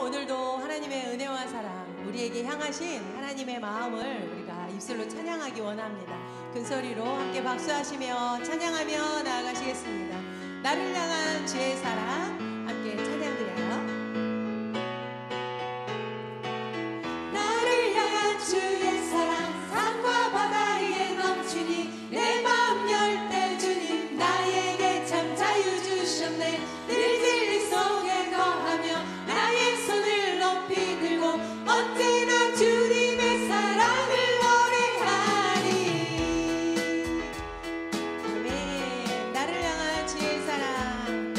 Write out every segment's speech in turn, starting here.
오늘도 하나님의 은혜와 사랑, 우리에게 향하신 하나님의 마음을 우리가 입술로 찬양하기 원합니다. 큰 소리로 함께 박수하시며 찬양하며 나아가시겠습니다. 나를 향한 주의 사랑 함께 찬양드려요. 나를 향한 주의 사랑 산과 바다에 넘치니 내 마음 열 때 주님 나에게 참 자유 주셨네. 늘 진리 속에 거하며 나의 손을 높이 들고 언제나 주님의 사랑을 노래하리. 아멘. 나를 향한 주의 사랑,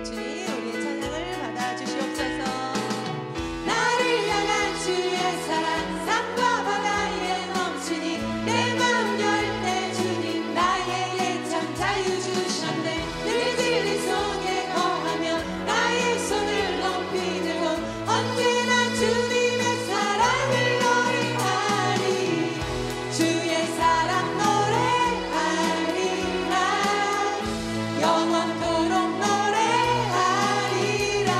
주님 우리의 찬양을 받아주시옵소서. 나를 향한 주의 사랑 산과 바다에 넘치니 내 마음 열 때 주님 나에게 참 자유 주셨네. 늘 진리 속에 거하며 나의 손을 높이 들고 언제나 주님의 사랑을 노래하리. 주의 사랑 노래하리라. 영원토록 노래하리라.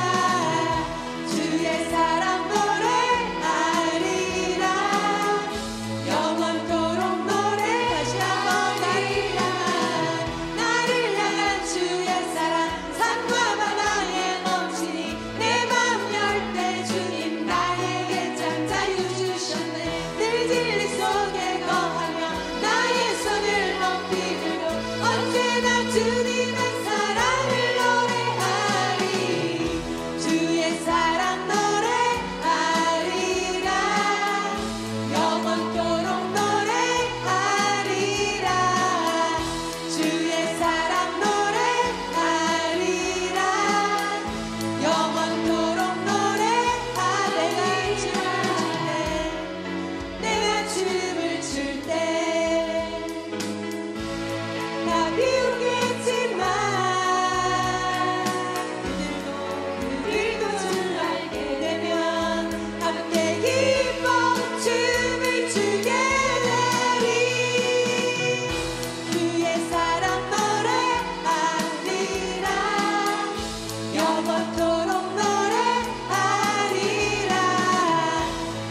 주의 사랑 노래하리라. 영원토록 노래하리라. 나를 향한 주의 사랑 산과 바다에 넘치니 내 마음 열 때 주님 나에게 참 자유 주셨네. 늘 진리 속에 거하며 나의 손을 높이 들고 언제나 주님의 사랑을 노래하리. 주의 사랑 노래하리라. 영원토록 노래하리라. 주의 사랑 노래하리라. 영원토록 노래하리라. 내가 춤을 출 때 나 비웃겠지만 그들도 춤을 알게 되면 함께 기뻐 춤을 추게 되리. 주의 사랑 노래하리라. 영원토록 노래하리라.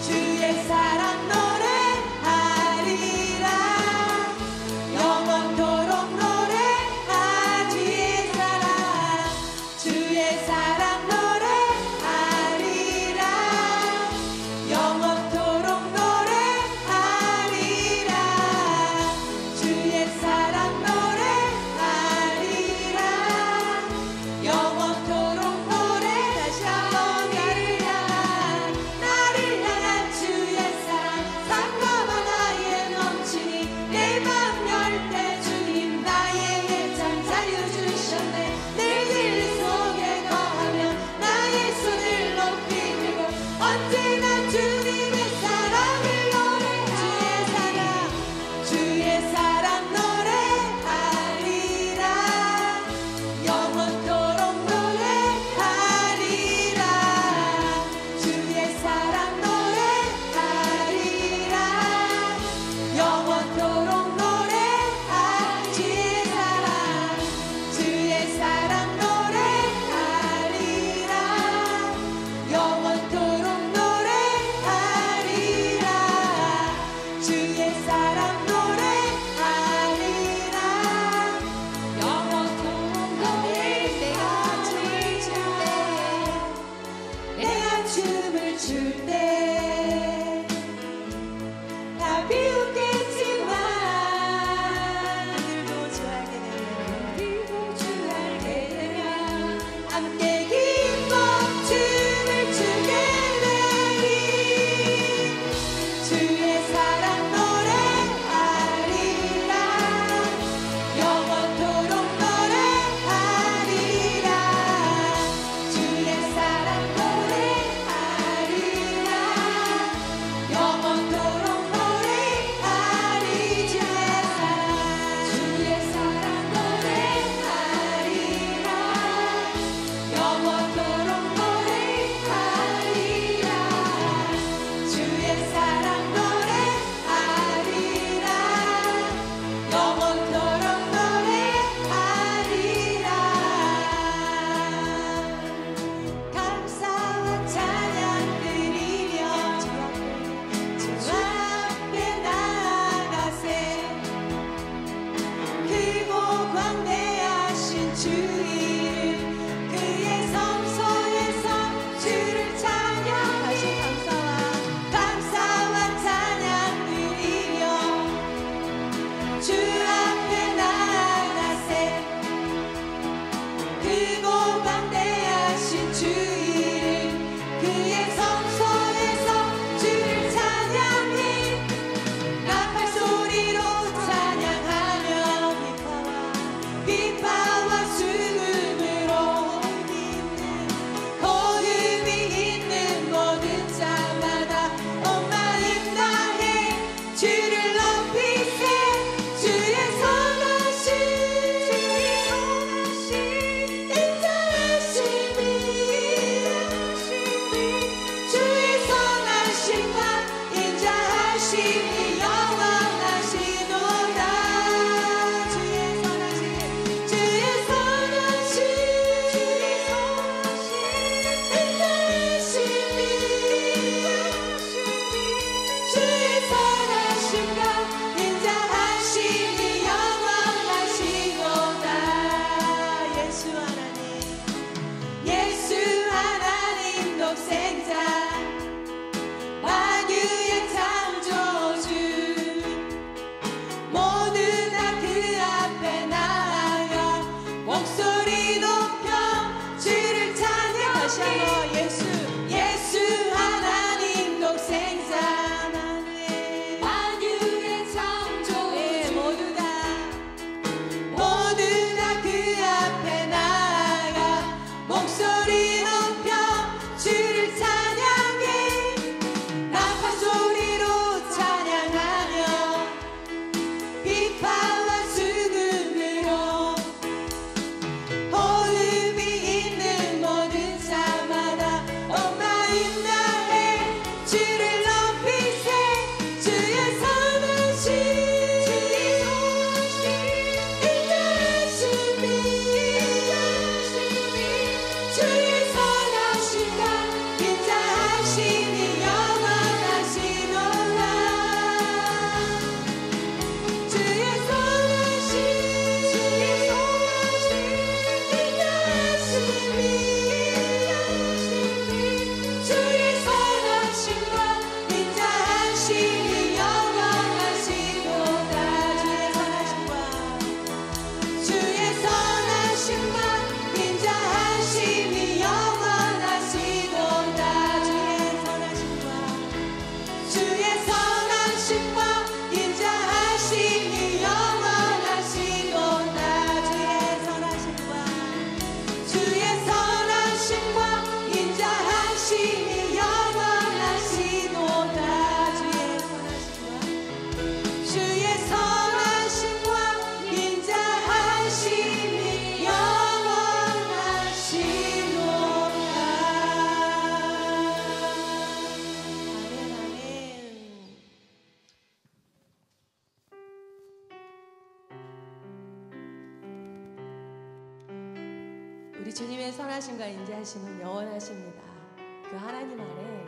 주의 사랑 노래하리라. 영원토록 노래하리. 주의 사랑 노래하리라. 영원토록 노래하리라. 주의 사랑 노래하리라. 영원토록 노래. 다시 한번 나를 향한 주의 사랑 산과 바다에 넘치니 내 마음 열 때 주님 나에게 참 자유 주셨네. 늘 진리 속에 거하며 나의 손을 높이 들고 언제나 주님의 사랑을 노래하리. 주의 사랑 노래하리라. 영원토록 노래하리라. 주의 사랑 노래하리라. 영원토록 노래하리. 주의 사랑 노래하리라. 영원토록 노래하리라. 주의 사랑 노래하리라. 영원토록 내가 춤을 출 때 나 비웃겠지만 그들도 주 알게 되면 함께 기뻐 춤을 추게 되리. 주의 사랑 노래하리라. 영원토록 노래하리라. 주의 사랑 노래하리라. 영원토록 노래하리. 주의 사랑 노래하리라. 영원토록 우리 주님의 선하심과 인자하심은 영원하십니다. 그 하나님 아래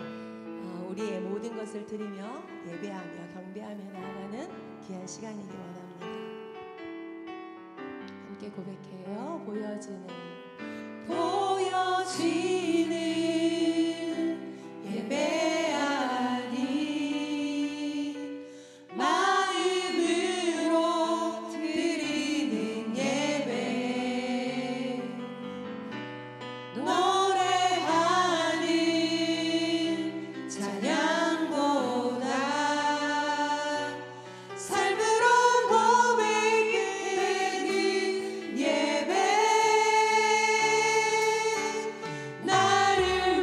우리의 모든 것을 드리며 예배하며 경배하며 나아가는 귀한 시간이기 원합니다. 함께 고백해요. 보여지는 예배하니 마음으로 드리는 예배 노래하는 찬양보다 삶으로 고백하는 예배 나를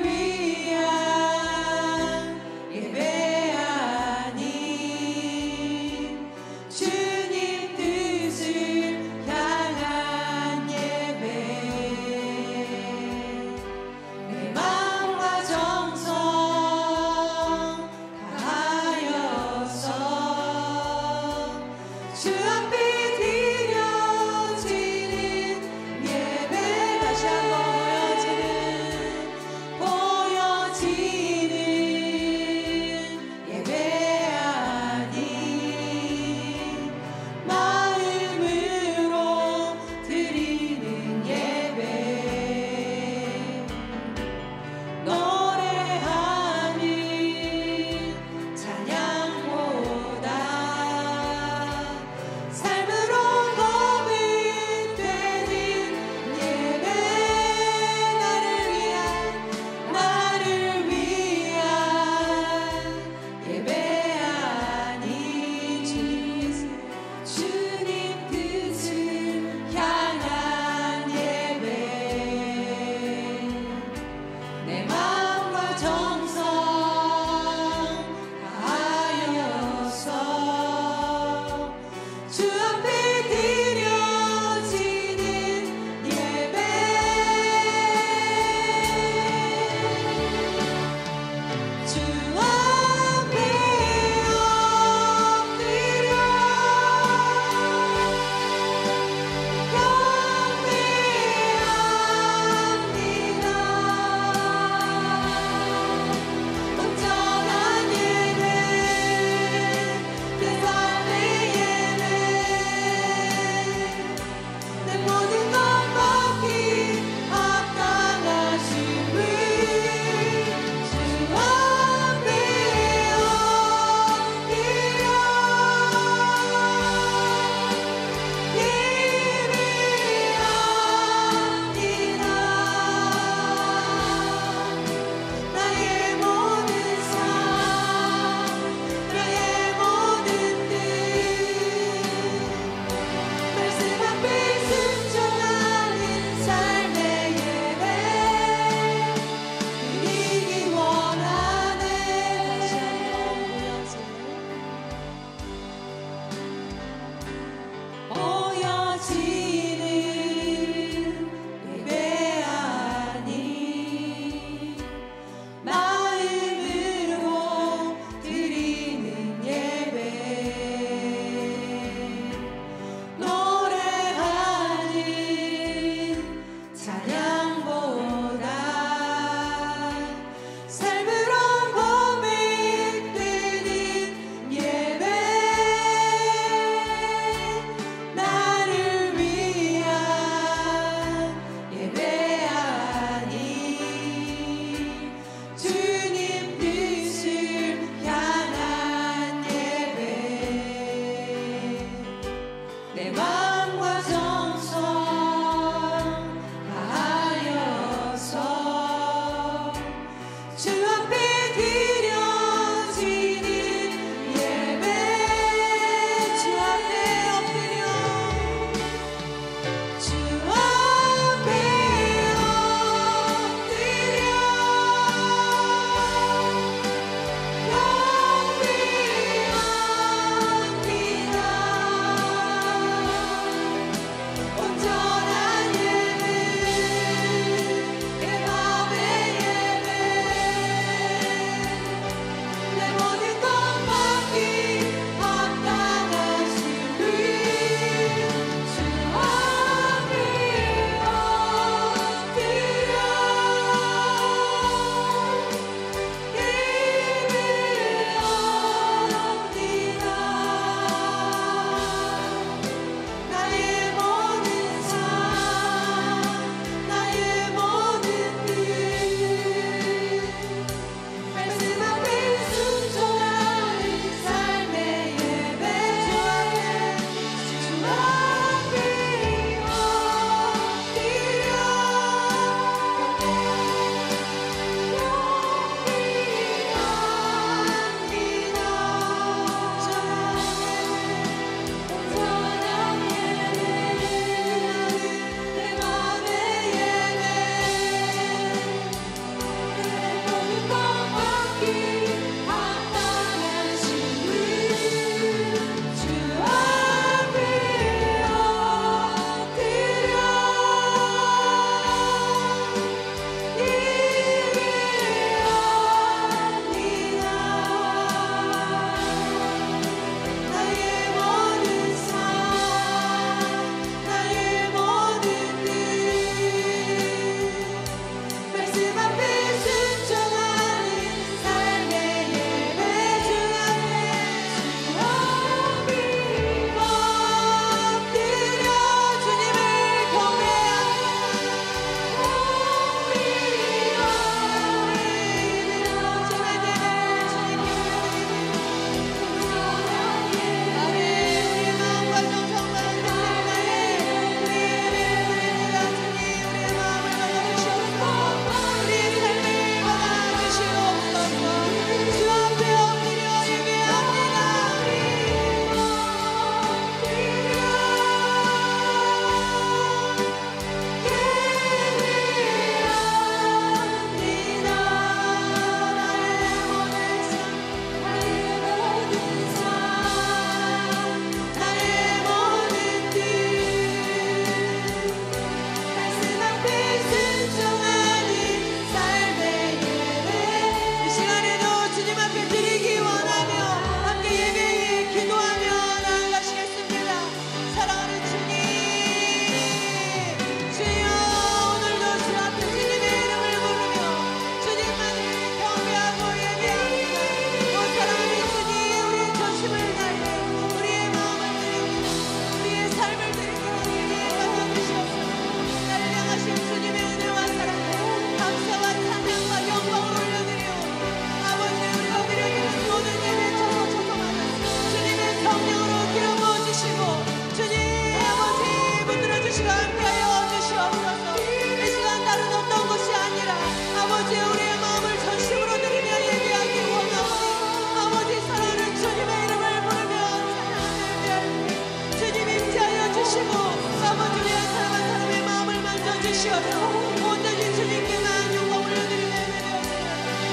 주시옵소서. 온전히 주님께만 영광 올려드리며 예배드렸습니다.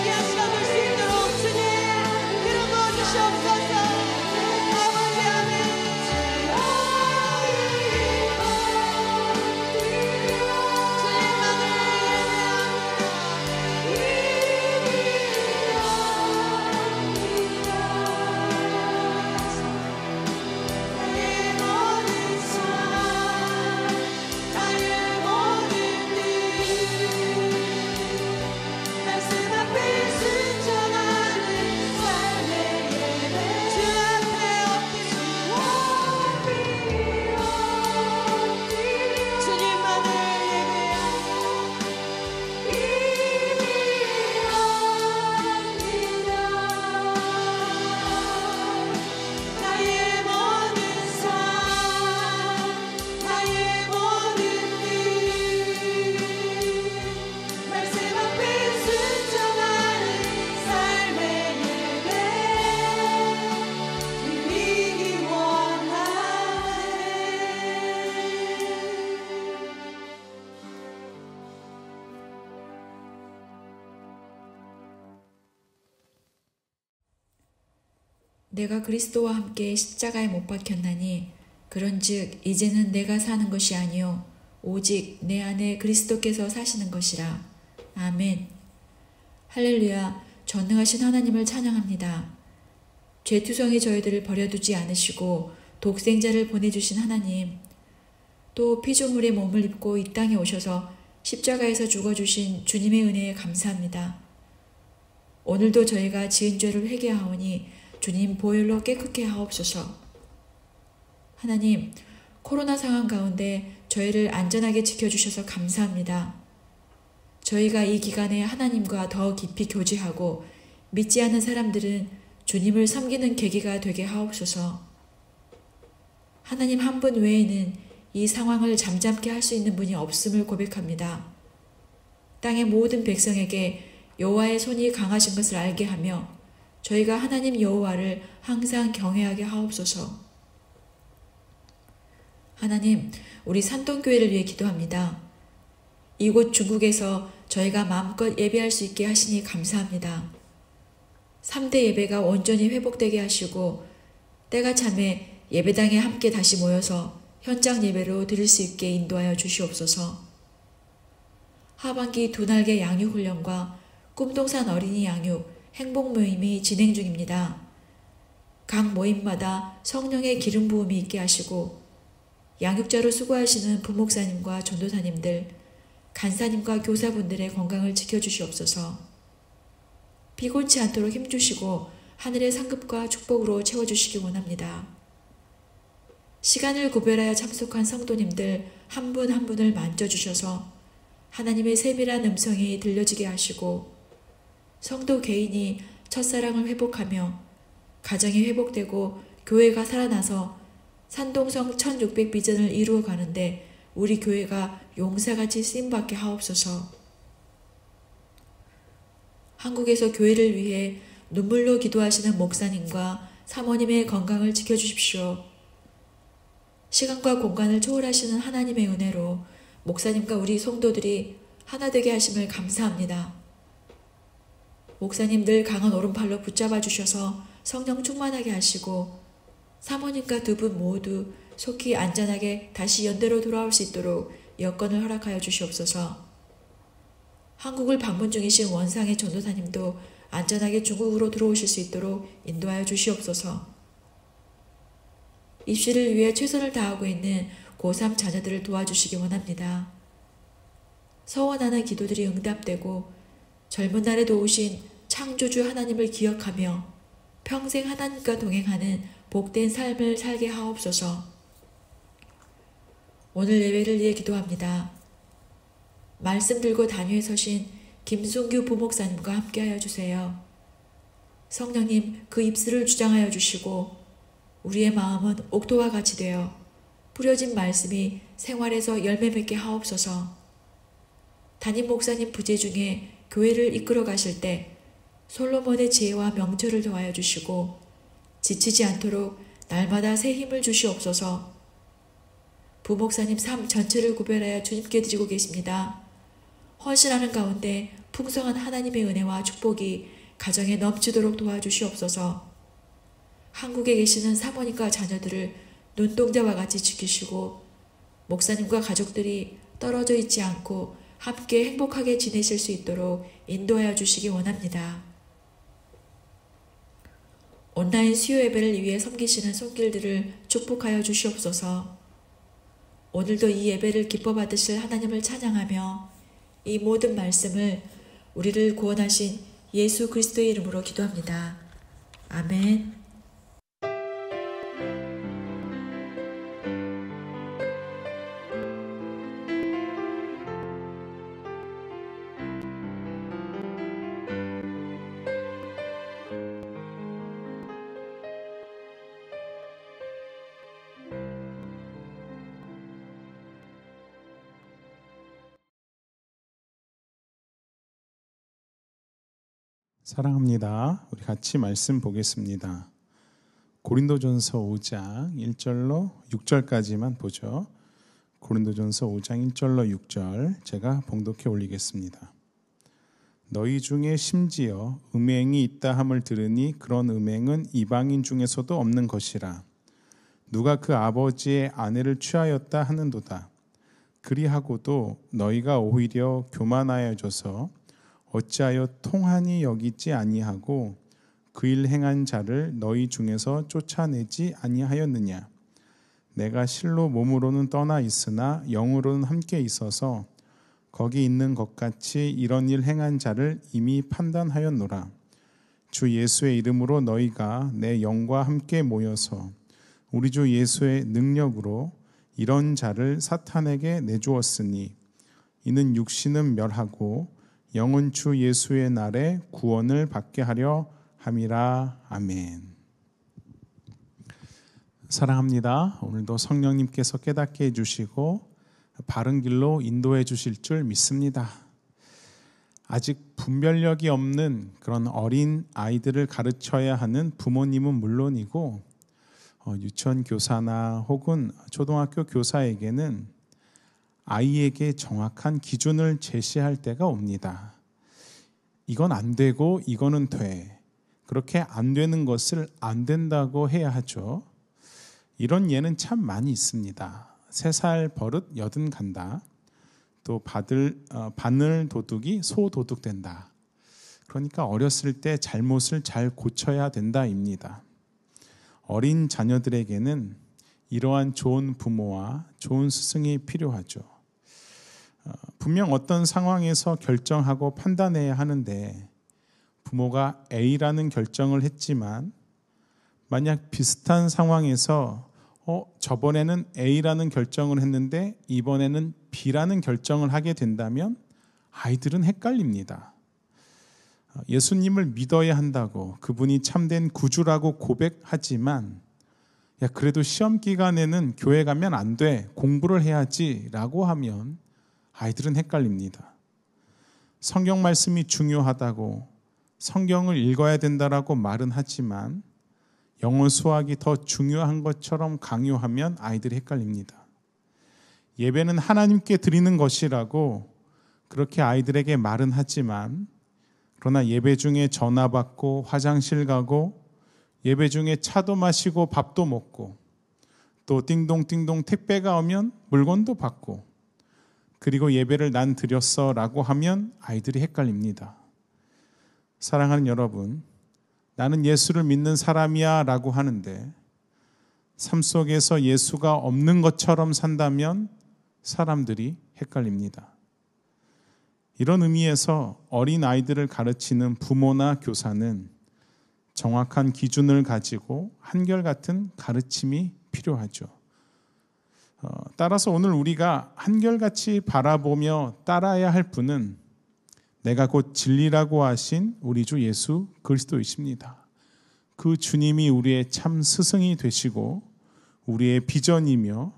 이 시간 볼 수 있도록 주님 기름 부어 주시옵소서. 아버지 아멘. 내가 그리스도와 함께 십자가에 못 박혔나니 그런즉 이제는 내가 사는 것이 아니요 오직 내 안에 그리스도께서 사시는 것이라. 아멘. 할렐루야. 전능하신 하나님을 찬양합니다. 죄투성이 저희들을 버려두지 않으시고 독생자를 보내주신 하나님, 또 피조물의 몸을 입고 이 땅에 오셔서 십자가에서 죽어주신 주님의 은혜에 감사합니다. 오늘도 저희가 지은 죄를 회개하오니 주님 보혈로 깨끗게 하옵소서. 하나님, 코로나 상황 가운데 저희를 안전하게 지켜주셔서 감사합니다. 저희가 이 기간에 하나님과 더 깊이 교제하고 믿지 않는 사람들은 주님을 섬기는 계기가 되게 하옵소서. 하나님 한 분 외에는 이 상황을 잠잠케 할 수 있는 분이 없음을 고백합니다. 땅의 모든 백성에게 여호와의 손이 강하신 것을 알게 하며 저희가 하나님 여호와를 항상 경외하게 하옵소서. 하나님, 우리 산동교회를 위해 기도합니다. 이곳 중국에서 저희가 마음껏 예배할 수 있게 하시니 감사합니다. 3대 예배가 온전히 회복되게 하시고 때가 참에 예배당에 함께 다시 모여서 현장 예배로 드릴 수 있게 인도하여 주시옵소서. 하반기 2날개 양육 훈련과 꿈동산 어린이 양육 행복 모임이 진행 중입니다. 각 모임마다 성령의 기름 부음이 있게 하시고 양육자로 수고하시는 부목사님과 전도사님들, 간사님과 교사분들의 건강을 지켜주시옵소서. 피곤치 않도록 힘주시고 하늘의 상급과 축복으로 채워주시기 원합니다. 시간을 구별하여 참석한 성도님들 한 분 한 분을 만져주셔서 하나님의 세밀한 음성이 들려지게 하시고 성도 개인이 첫사랑을 회복하며 가정이 회복되고 교회가 살아나서 산동성 1600 비전을 이루어 가는데 우리 교회가 용사같이 쓰임받게 하옵소서. 한국에서 교회를 위해 눈물로 기도하시는 목사님과 사모님의 건강을 지켜주십시오. 시간과 공간을 초월하시는 하나님의 은혜로 목사님과 우리 성도들이 하나 되게 하심을 감사합니다. 목사님 늘 강한 오른팔로 붙잡아 주셔서 성령 충만하게 하시고 사모님과 두 분 모두 속히 안전하게 다시 연대로 돌아올 수 있도록 여건을 허락하여 주시옵소서. 한국을 방문 중이신 원상의 전도사님도 안전하게 중국으로 들어오실 수 있도록 인도하여 주시옵소서. 입시를 위해 최선을 다하고 있는 고3 자녀들을 도와주시기 원합니다. 서원하는 기도들이 응답되고 젊은 날에 도우신 창조주 하나님을 기억하며 평생 하나님과 동행하는 복된 삶을 살게 하옵소서. 오늘 예배를 위해 기도합니다. 말씀 들고 단위에 서신 김순규 부목사님과 함께하여 주세요. 성령님 그 입술을 주장하여 주시고 우리의 마음은 옥토와 같이 되어 뿌려진 말씀이 생활에서 열매 맺게 하옵소서. 담임 목사님 부재 중에 교회를 이끌어 가실 때 솔로몬의 지혜와 명철을 더하여 주시고 지치지 않도록 날마다 새 힘을 주시옵소서. 부목사님 삶 전체를 구별하여 주님께 드리고 계십니다. 헌신하는 가운데 풍성한 하나님의 은혜와 축복이 가정에 넘치도록 도와주시옵소서. 한국에 계시는 사모님과 자녀들을 눈동자와 같이 지키시고 목사님과 가족들이 떨어져 있지 않고 함께 행복하게 지내실 수 있도록 인도하여 주시기 원합니다. 온라인 수요 예배를 위해 섬기시는 손길들을 축복하여 주시옵소서. 오늘도 이 예배를 기뻐 받으실 하나님을 찬양하며 이 모든 말씀을 우리를 구원하신 예수 그리스도의 이름으로 기도합니다. 아멘. 사랑합니다. 우리 같이 말씀 보겠습니다. 고린도전서 5장 1절로 6절까지만 보죠. 고린도전서 5장 1절로 6절 제가 봉독해 올리겠습니다. 너희 중에 심지어 음행이 있다 함을 들으니 그런 음행은 이방인 중에서도 없는 것이라. 누가 그 아버지의 아내를 취하였다 하는도다. 그리하고도 너희가 오히려 교만하여져서 어찌하여 통한이 여기지 아니하고 그 일 행한 자를 너희 중에서 쫓아내지 아니하였느냐. 내가 실로 몸으로는 떠나 있으나 영으로는 함께 있어서 거기 있는 것 같이 이런 일 행한 자를 이미 판단하였노라. 주 예수의 이름으로 너희가 내 영과 함께 모여서 우리 주 예수의 능력으로 이런 자를 사탄에게 내주었으니 이는 육신은 멸하고 영은 주 예수의 날에 구원을 받게 하려 함이라. 아멘. 사랑합니다. 오늘도 성령님께서 깨닫게 해주시고 바른 길로 인도해 주실 줄 믿습니다. 아직 분별력이 없는 그런 어린 아이들을 가르쳐야 하는 부모님은 물론이고 유치원 교사나 혹은 초등학교 교사에게는 아이에게 정확한 기준을 제시할 때가 옵니다. 이건 안 되고 이거는 돼. 그렇게 안 되는 것을 안 된다고 해야 하죠. 이런 예는 참 많이 있습니다. 3살 버릇 80 간다. 또 바늘 도둑이 소 도둑 된다. 그러니까 어렸을 때 잘못을 잘 고쳐야 된다입니다. 어린 자녀들에게는 이러한 좋은 부모와 좋은 스승이 필요하죠. 분명 어떤 상황에서 결정하고 판단해야 하는데 부모가 A라는 결정을 했지만 만약 비슷한 상황에서 저번에는 A라는 결정을 했는데 이번에는 B라는 결정을 하게 된다면 아이들은 헷갈립니다. 예수님을 믿어야 한다고 그분이 참된 구주라고 고백하지만 야 그래도 시험 기간에는 교회 가면 안 돼. 공부를 해야지 라고 하면 아이들은 헷갈립니다. 성경 말씀이 중요하다고 성경을 읽어야 된다라고 말은 하지만 영어 수학이 더 중요한 것처럼 강요하면 아이들이 헷갈립니다. 예배는 하나님께 드리는 것이라고 그렇게 아이들에게 말은 하지만 그러나 예배 중에 전화 받고 화장실 가고 예배 중에 차도 마시고 밥도 먹고 또 띵동띵동 택배가 오면 물건도 받고 그리고 예배를 난 드렸어 라고 하면 아이들이 헷갈립니다. 사랑하는 여러분, 나는 예수를 믿는 사람이야 라고 하는데 삶 속에서 예수가 없는 것처럼 산다면 사람들이 헷갈립니다. 이런 의미에서 어린 아이들을 가르치는 부모나 교사는 정확한 기준을 가지고 한결같은 가르침이 필요하죠. 따라서 오늘 우리가 한결같이 바라보며 따라야 할 분은 내가 곧 진리라고 하신 우리 주 예수 그리스도이십니다. 그 주님이 우리의 참 스승이 되시고 우리의 비전이며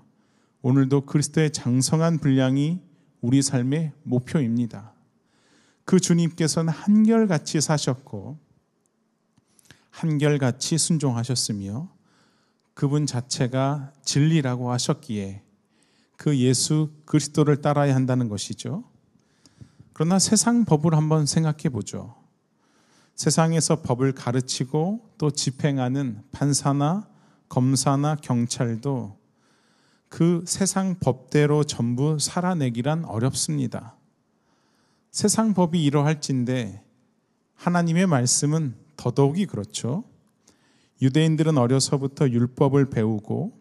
오늘도 그리스도의 장성한 분량이 우리 삶의 목표입니다. 그 주님께서는 한결같이 사셨고 한결같이 순종하셨으며 그분 자체가 진리라고 하셨기에 그 예수 그리스도를 따라야 한다는 것이죠. 그러나 세상 법을 한번 생각해 보죠. 세상에서 법을 가르치고 또 집행하는 판사나 검사나 경찰도 그 세상 법대로 전부 살아내기란 어렵습니다. 세상 법이 이러할진데 하나님의 말씀은 더더욱이 그렇죠. 유대인들은 어려서부터 율법을 배우고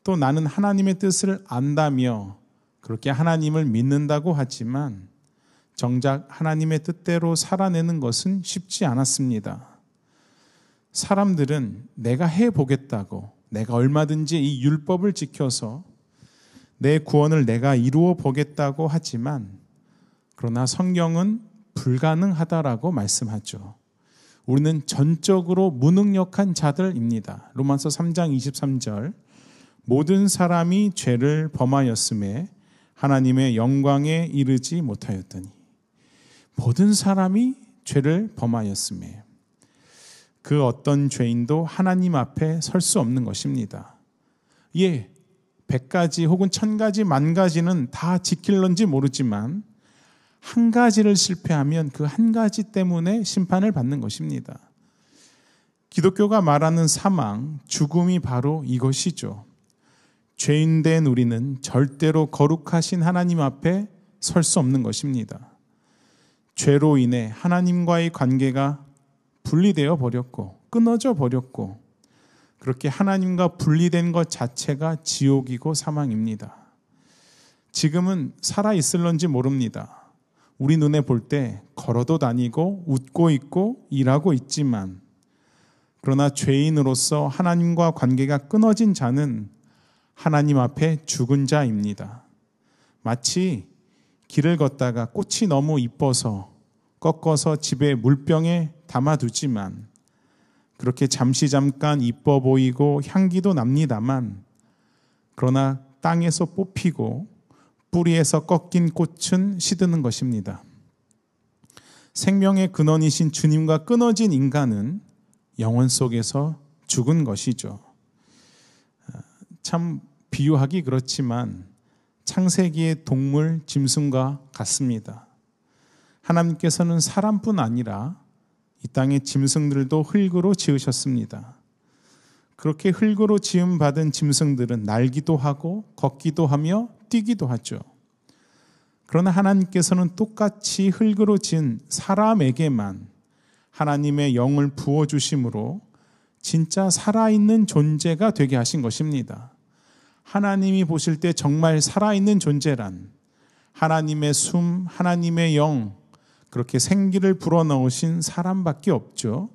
또 나는 하나님의 뜻을 안다며 그렇게 하나님을 믿는다고 하지만 정작 하나님의 뜻대로 살아내는 것은 쉽지 않았습니다. 사람들은 내가 해보겠다고, 내가 얼마든지 이 율법을 지켜서 내 구원을 내가 이루어 보겠다고 하지만 그러나 성경은 불가능하다라고 말씀하죠. 우리는 전적으로 무능력한 자들입니다. 로마서 3장 23절, 모든 사람이 죄를 범하였음에 하나님의 영광에 이르지 못하였더니, 모든 사람이 죄를 범하였음에 그 어떤 죄인도 하나님 앞에 설 수 없는 것입니다. 100가지 혹은 1000가지, 10,000가지는 다 지킬런지 모르지만 한 가지를 실패하면 그 한 가지 때문에 심판을 받는 것입니다. 기독교가 말하는 사망, 죽음이 바로 이것이죠. 죄인된 우리는 절대로 거룩하신 하나님 앞에 설 수 없는 것입니다. 죄로 인해 하나님과의 관계가 분리되어 버렸고 끊어져 버렸고 그렇게 하나님과 분리된 것 자체가 지옥이고 사망입니다. 지금은 살아있을런지 모릅니다. 우리 눈에 볼 때 걸어도 다니고 웃고 있고 일하고 있지만 그러나 죄인으로서 하나님과 관계가 끊어진 자는 하나님 앞에 죽은 자입니다. 마치 길을 걷다가 꽃이 너무 이뻐서 꺾어서 집에 물병에 담아두지만 그렇게 잠깐 이뻐 보이고 향기도 납니다만 그러나 땅에서 뽑히고 뿌리에서 꺾인 꽃은 시드는 것입니다. 생명의 근원이신 주님과 끊어진 인간은 영혼 속에서 죽은 것이죠. 참 비유하기 그렇지만 창세기의 동물, 짐승과 같습니다. 하나님께서는 사람뿐 아니라 이 땅의 짐승들도 흙으로 지으셨습니다. 그렇게 흙으로 지음받은 짐승들은 날기도 하고 걷기도 하며 뛰기도 하죠. 그러나 하나님께서는 똑같이 흙으로 지은 사람에게만 하나님의 영을 부어주심으로 진짜 살아있는 존재가 되게 하신 것입니다. 하나님이 보실 때 정말 살아있는 존재란 하나님의 숨, 하나님의 영, 그렇게 생기를 불어넣으신 사람밖에 없죠.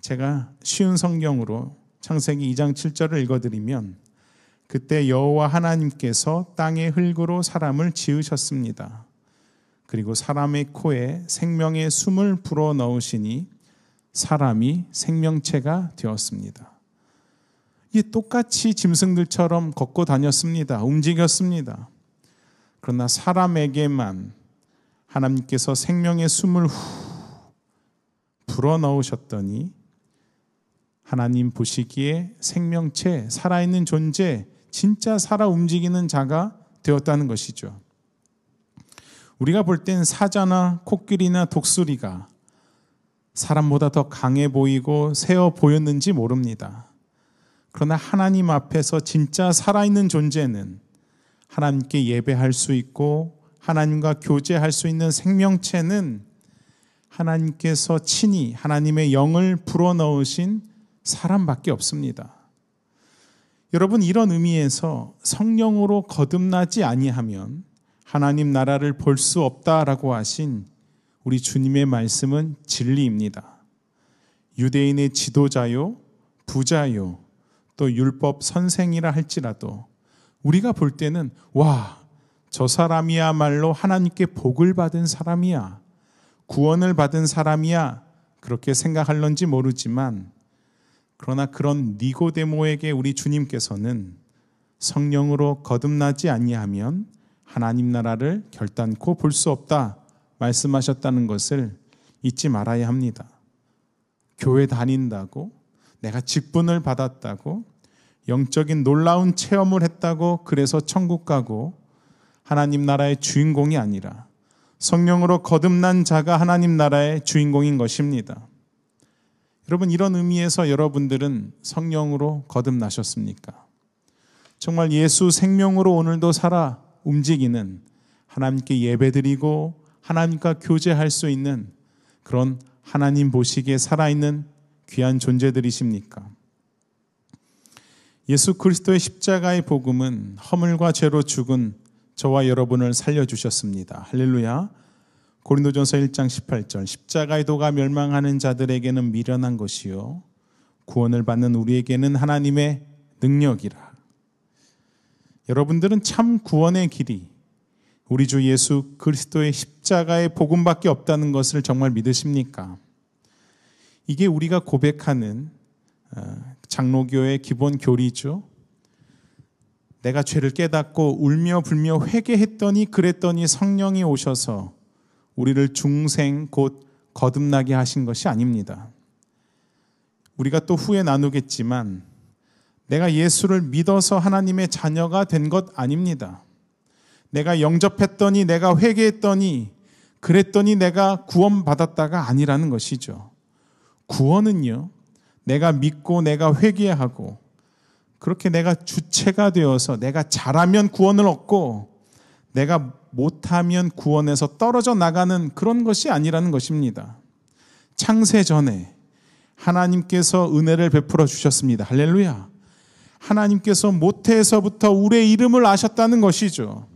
제가 쉬운 성경으로 창세기 2장 7절을 읽어드리면 그때 여호와 하나님께서 땅의 흙으로 사람을 지으셨습니다. 그리고 사람의 코에 생명의 숨을 불어넣으시니 사람이 생명체가 되었습니다. 이 똑같이 짐승들처럼 걷고 다녔습니다. 움직였습니다. 그러나 사람에게만 하나님께서 생명의 숨을 불어넣으셨더니 하나님 보시기에 생명체, 살아있는 존재, 진짜 살아 움직이는 자가 되었다는 것이죠. 우리가 볼 땐 사자나 코끼리나 독수리가 사람보다 더 강해 보이고 세어 보였는지 모릅니다. 그러나 하나님 앞에서 진짜 살아있는 존재는 하나님께 예배할 수 있고 하나님과 교제할 수 있는 생명체는 하나님께서 친히 하나님의 영을 불어넣으신 사람밖에 없습니다. 여러분, 이런 의미에서 성령으로 거듭나지 아니하면 하나님 나라를 볼 수 없다라고 하신 우리 주님의 말씀은 진리입니다. 유대인의 지도자요, 부자요, 또 율법 선생이라 할지라도 우리가 볼 때는 와, 저 사람이야말로 하나님께 복을 받은 사람이야, 구원을 받은 사람이야, 그렇게 생각할런지 모르지만 그러나 그런 니고데모에게 우리 주님께서는 성령으로 거듭나지 아니하면 하나님 나라를 결단코 볼 수 없다 말씀하셨다는 것을 잊지 말아야 합니다. 교회 다닌다고, 내가 직분을 받았다고, 영적인 놀라운 체험을 했다고 그래서 천국 가고 하나님 나라의 주인공이 아니라 성령으로 거듭난 자가 하나님 나라의 주인공인 것입니다. 여러분, 이런 의미에서 여러분들은 성령으로 거듭나셨습니까? 정말 예수 생명으로 오늘도 살아 움직이는, 하나님께 예배드리고 하나님과 교제할 수 있는 그런 하나님 보시기에 살아있는 귀한 존재들이십니까? 예수 그리스도의 십자가의 복음은 허물과 죄로 죽은 저와 여러분을 살려주셨습니다. 할렐루야. 고린도전서 1장 18절, 십자가의 도가 멸망하는 자들에게는 미련한 것이요 구원을 받는 우리에게는 하나님의 능력이라. 여러분들은 참 구원의 길이 우리 주 예수 그리스도의 십자가의 복음밖에 없다는 것을 정말 믿으십니까? 이게 우리가 고백하는 장로교의 기본 교리죠. 내가 죄를 깨닫고 울며 불며 회개했더니 그랬더니 성령이 오셔서 우리를 중생 곧 거듭나게 하신 것이 아닙니다. 우리가 또 후에 나누겠지만 내가 예수를 믿어서 하나님의 자녀가 된 것 아닙니다. 내가 영접했더니, 내가 회개했더니, 그랬더니 내가 구원받았다가 아니라는 것이죠. 구원은요, 내가 믿고 내가 회개하고 그렇게 내가 주체가 되어서 내가 잘하면 구원을 얻고 내가 못하면 구원에서 떨어져 나가는 그런 것이 아니라는 것입니다. 창세 전에 하나님께서 은혜를 베풀어 주셨습니다. 할렐루야. 하나님께서 모태에서부터 우리의 이름을 아셨다는 것이죠.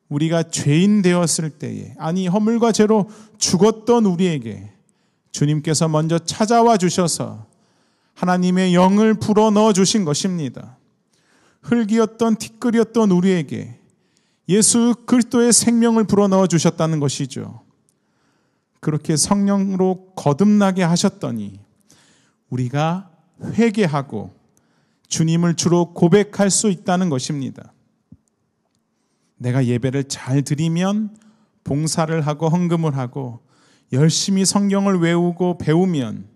우리가 죄인 되었을 때에, 아니 허물과 죄로 죽었던 우리에게 주님께서 먼저 찾아와 주셔서 하나님의 영을 불어넣어 주신 것입니다. 흙이었던 티끌이었던 우리에게 예수 그리스도의 생명을 불어넣어 주셨다는 것이죠. 그렇게 성령으로 거듭나게 하셨더니 우리가 회개하고 주님을 주로 고백할 수 있다는 것입니다. 내가 예배를 잘 드리면, 봉사를 하고 헌금을 하고 열심히 성경을 외우고 배우면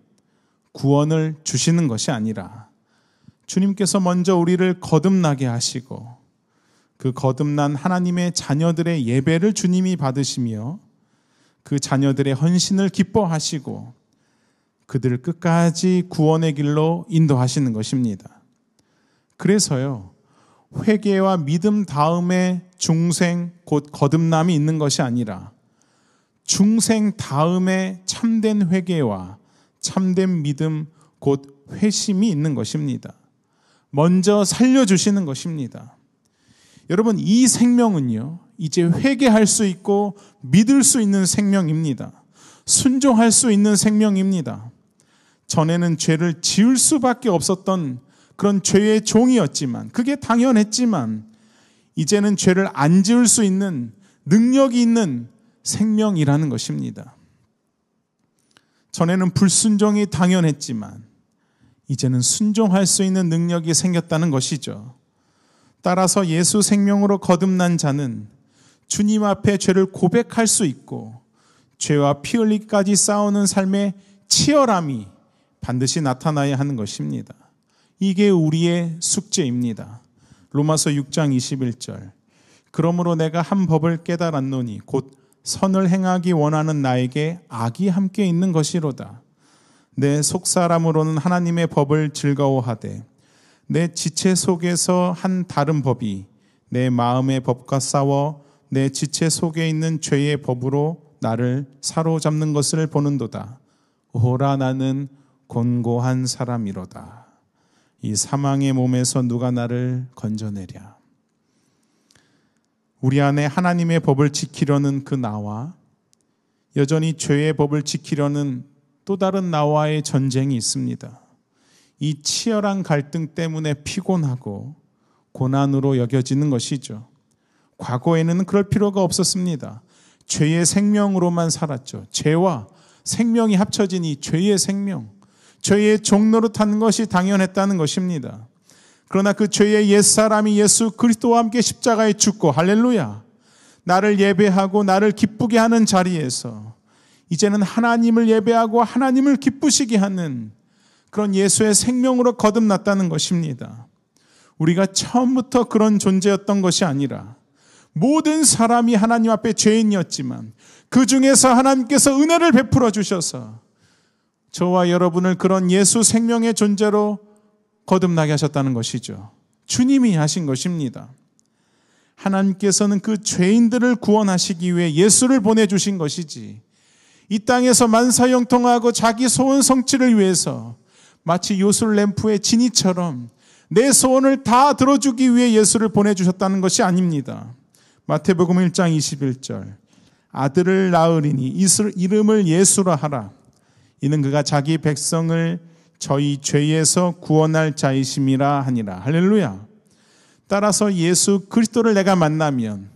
구원을 주시는 것이 아니라 주님께서 먼저 우리를 거듭나게 하시고 그 거듭난 하나님의 자녀들의 예배를 주님이 받으시며 그 자녀들의 헌신을 기뻐하시고 그들을 끝까지 구원의 길로 인도하시는 것입니다. 그래서요, 회개와 믿음 다음에 중생 곧 거듭남이 있는 것이 아니라 중생 다음에 참된 회개와 참된 믿음 곧 회심이 있는 것입니다. 먼저 살려주시는 것입니다. 여러분, 이 생명은요, 이제 회개할 수 있고 믿을 수 있는 생명입니다. 순종할 수 있는 생명입니다. 전에는 죄를 지을 수밖에 없었던 그런 죄의 종이었지만, 그게 당연했지만 이제는 죄를 안 지을 수 있는 능력이 있는 생명이라는 것입니다. 전에는 불순종이 당연했지만 이제는 순종할 수 있는 능력이 생겼다는 것이죠. 따라서 예수 생명으로 거듭난 자는 주님 앞에 죄를 고백할 수 있고 죄와 피 흘리기까지 싸우는 삶의 치열함이 반드시 나타나야 하는 것입니다. 이게 우리의 숙제입니다. 로마서 6장 21절. 그러므로 내가 한 법을 깨달았노니 곧 선을 행하기 원하는 나에게 악이 함께 있는 것이로다. 내 속사람으로는 하나님의 법을 즐거워하되 내 지체 속에서 한 다른 법이 내 마음의 법과 싸워 내 지체 속에 있는 죄의 법으로 나를 사로잡는 것을 보는도다. 오라 나는 곤고한 사람이로다. 이 사망의 몸에서 누가 나를 건져내랴. 우리 안에 하나님의 법을 지키려는 그 나와 여전히 죄의 법을 지키려는 또 다른 나와의 전쟁이 있습니다. 이 치열한 갈등 때문에 피곤하고 고난으로 여겨지는 것이죠. 과거에는 그럴 필요가 없었습니다. 죄의 생명으로만 살았죠. 죄와 생명이 합쳐진 이 죄의 생명, 죄의 종노릇하는 것이 당연했다는 것입니다. 그러나 그 죄의 옛사람이 예수 그리스도와 함께 십자가에 죽고, 할렐루야, 나를 예배하고 나를 기쁘게 하는 자리에서 이제는 하나님을 예배하고 하나님을 기쁘시게 하는 그런 예수의 생명으로 거듭났다는 것입니다. 우리가 처음부터 그런 존재였던 것이 아니라 모든 사람이 하나님 앞에 죄인이었지만 그 중에서 하나님께서 은혜를 베풀어 주셔서 저와 여러분을 그런 예수 생명의 존재로 거듭나게 하셨다는 것이죠. 주님이 하신 것입니다. 하나님께서는 그 죄인들을 구원하시기 위해 예수를 보내주신 것이지, 이 땅에서 만사형통하고 자기 소원 성취를 위해서 마치 요술 램프의 지니처럼 내 소원을 다 들어주기 위해 예수를 보내주셨다는 것이 아닙니다. 마태복음 1장 21절, 아들을 낳으리니 이름을 예수라 하라. 이는 그가 자기 백성을 저희 죄에서 구원할 자이심이라 하니라. 할렐루야. 따라서 예수 그리스도를 내가 만나면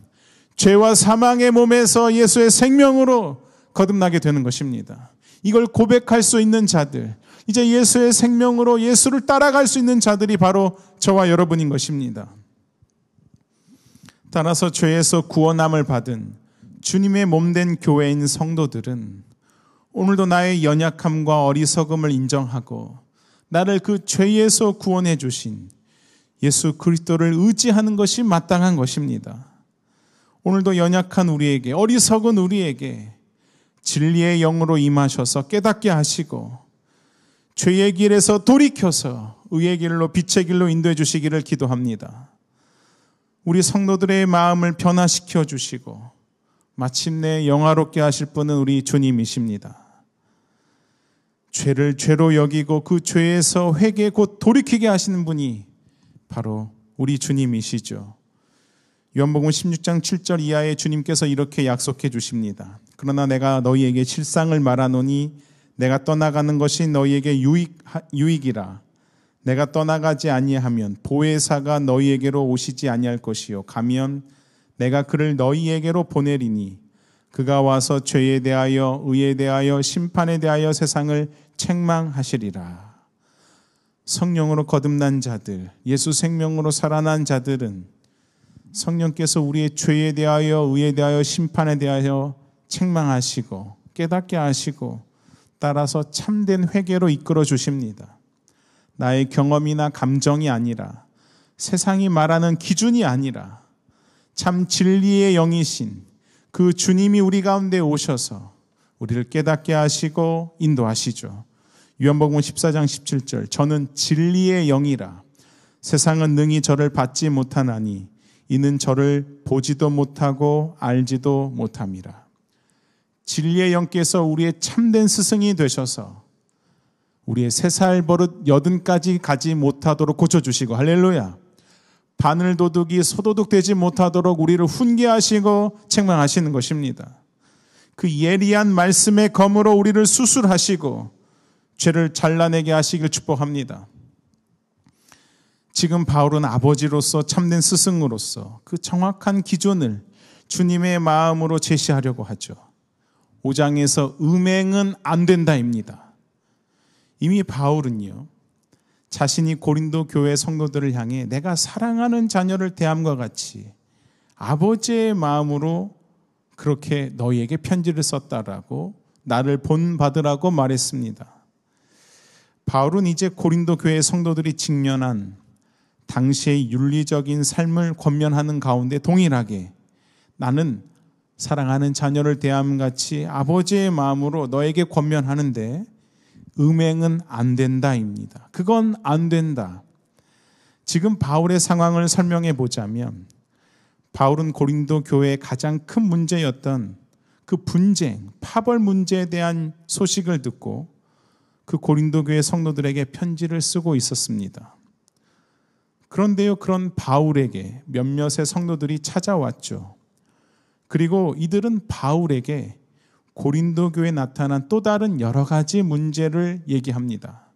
죄와 사망의 몸에서 예수의 생명으로 거듭나게 되는 것입니다. 이걸 고백할 수 있는 자들, 이제 예수의 생명으로 예수를 따라갈 수 있는 자들이 바로 저와 여러분인 것입니다. 따라서 죄에서 구원함을 받은 주님의 몸된 교회인 성도들은 오늘도 나의 연약함과 어리석음을 인정하고 나를 그 죄에서 구원해 주신 예수 그리스도를 의지하는 것이 마땅한 것입니다. 오늘도 연약한 우리에게, 어리석은 우리에게 진리의 영으로 임하셔서 깨닫게 하시고 죄의 길에서 돌이켜서 의의 길로, 빛의 길로 인도해 주시기를 기도합니다. 우리 성도들의 마음을 변화시켜 주시고 마침내 영화롭게 하실 분은 우리 주님이십니다. 죄를 죄로 여기고 그 죄에서 회개 곧 돌이키게 하시는 분이 바로 우리 주님이시죠. 요한복음 16장 7절 이하에 주님께서 이렇게 약속해 주십니다. 그러나 내가 너희에게 실상을 말하노니 내가 떠나가는 것이 너희에게 유익이라. 내가 떠나가지 아니하면 보혜사가 너희에게로 오시지 아니할 것이요 가면 내가 그를 너희에게로 보내리니 그가 와서 죄에 대하여 의에 대하여 심판에 대하여 세상을 책망하시리라. 성령으로 거듭난 자들, 예수 생명으로 살아난 자들은 성령께서 우리의 죄에 대하여 의에 대하여 심판에 대하여 책망하시고 깨닫게 하시고 따라서 참된 회개로 이끌어 주십니다. 나의 경험이나 감정이 아니라, 세상이 말하는 기준이 아니라 참 진리의 영이신 그 주님이 우리 가운데 오셔서 우리를 깨닫게 하시고 인도하시죠. 요한복음 14장 17절, 저는 진리의 영이라 세상은 능히 저를 받지 못하나니 이는 저를 보지도 못하고 알지도 못함이라. 진리의 영께서 우리의 참된 스승이 되셔서 우리의 3살 버릇 80까지 가지 못하도록 고쳐주시고, 할렐루야, 바늘 도둑이 소도둑 되지 못하도록 우리를 훈계하시고 책망하시는 것입니다. 그 예리한 말씀의 검으로 우리를 수술하시고 죄를 잘라내게 하시길 축복합니다. 지금 바울은 아버지로서 참된 스승으로서 그 정확한 기준을 주님의 마음으로 제시하려고 하죠. 5장에서 음행은 안 된다입니다. 이미 바울은요, 자신이 고린도 교회 성도들을 향해 내가 사랑하는 자녀를 대함과 같이 아버지의 마음으로 그렇게 너희에게 편지를 썼다라고, 나를 본받으라고 말했습니다. 바울은 이제 고린도 교회 성도들이 직면한 당시의 윤리적인 삶을 권면하는 가운데 동일하게 나는 사랑하는 자녀를 대함같이 아버지의 마음으로 너에게 권면하는데 음행은 안 된다입니다. 그건 안 된다. 지금 바울의 상황을 설명해 보자면, 바울은 고린도 교회의 가장 큰 문제였던 그 분쟁, 파벌 문제에 대한 소식을 듣고 그 고린도 교회 성도들에게 편지를 쓰고 있었습니다. 그런데요, 그런 바울에게 몇몇의 성도들이 찾아왔죠. 그리고 이들은 바울에게 고린도 교회에 나타난 또 다른 여러 가지 문제를 얘기합니다.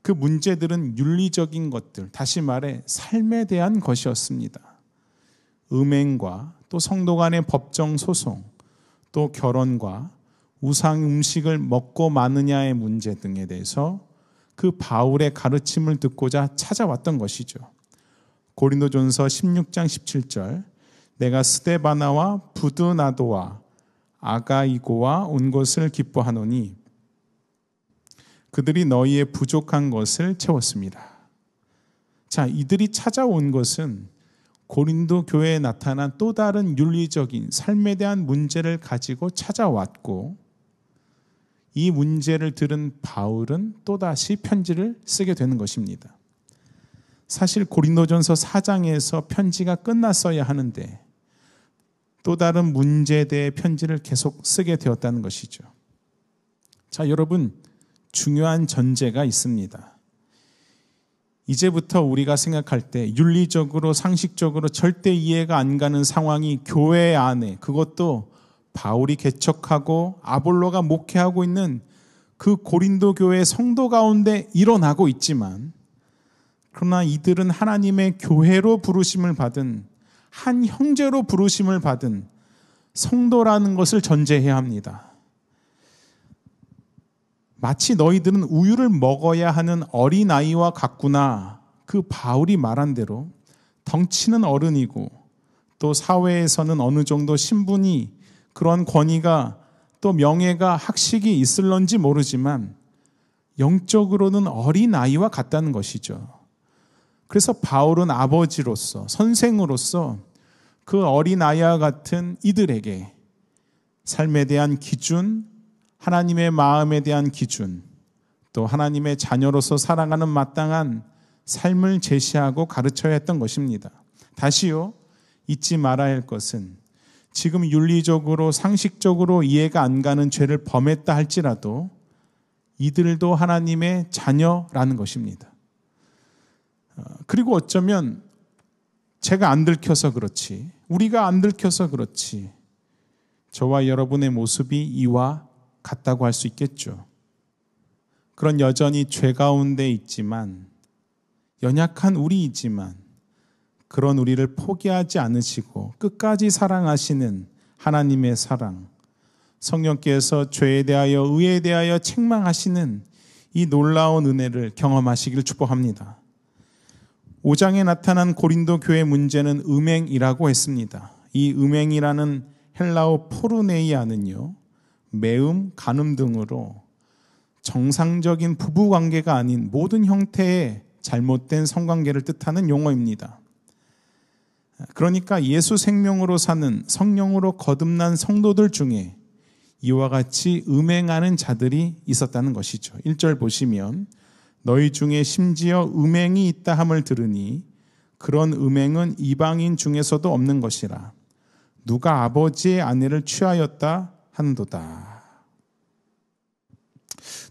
그 문제들은 윤리적인 것들, 다시 말해 삶에 대한 것이었습니다. 음행과 또 성도 간의 법정 소송, 또 결혼과 우상 음식을 먹고 마느냐의 문제 등에 대해서 그 바울의 가르침을 듣고자 찾아왔던 것이죠. 고린도전서 16장 17절, 내가 스데바나와 부드나도와 아가이고와 온 것을 기뻐하노니 그들이 너희의 부족한 것을 채웠습니다. 자, 이들이 찾아온 것은 고린도 교회에 나타난 또 다른 윤리적인 삶에 대한 문제를 가지고 찾아왔고, 이 문제를 들은 바울은 또다시 편지를 쓰게 되는 것입니다. 사실 고린도전서 4장에서 편지가 끝났어야 하는데 또 다른 문제에 대해 편지를 계속 쓰게 되었다는 것이죠. 자, 여러분, 중요한 전제가 있습니다. 이제부터 우리가 생각할 때 윤리적으로 상식적으로 절대 이해가 안 가는 상황이 교회 안에, 그것도 바울이 개척하고 아볼로가 목회하고 있는 그 고린도 교회 성도 가운데 일어나고 있지만, 그러나 이들은 하나님의 교회로 부르심을 받은, 한 형제로 부르심을 받은 성도라는 것을 전제해야 합니다. 마치 너희들은 우유를 먹어야 하는 어린아이와 같구나. 그 바울이 말한 대로 덩치는 어른이고 또 사회에서는 어느 정도 신분이, 그런 권위가 또 명예가, 학식이 있을런지 모르지만 영적으로는 어린아이와 같다는 것이죠. 그래서 바울은 아버지로서, 선생으로서 그 어린아이와 같은 이들에게 삶에 대한 기준, 하나님의 마음에 대한 기준, 또 하나님의 자녀로서 살아가는 마땅한 삶을 제시하고 가르쳐야 했던 것입니다. 다시요, 잊지 말아야 할 것은 지금 윤리적으로 상식적으로 이해가 안 가는 죄를 범했다 할지라도 이들도 하나님의 자녀라는 것입니다. 그리고 어쩌면 제가 안 들켜서 그렇지, 우리가 안 들켜서 그렇지, 저와 여러분의 모습이 이와 같다고 할 수 있겠죠. 그런 여전히 죄 가운데 있지만, 연약한 우리이지만 그런 우리를 포기하지 않으시고 끝까지 사랑하시는 하나님의 사랑, 성령께서 죄에 대하여 의에 대하여 책망하시는 이 놀라운 은혜를 경험하시길 축복합니다. 5장에 나타난 고린도 교회 문제는 음행이라고 했습니다. 이 음행이라는 헬라어 포르네이아는요, 매음, 간음 등으로 정상적인 부부관계가 아닌 모든 형태의 잘못된 성관계를 뜻하는 용어입니다. 그러니까 예수 생명으로 사는 성령으로 거듭난 성도들 중에 이와 같이 음행하는 자들이 있었다는 것이죠. 1절 보시면 너희 중에 심지어 음행이 있다 함을 들으니 그런 음행은 이방인 중에서도 없는 것이라. 누가 아버지의 아내를 취하였다 하는도다.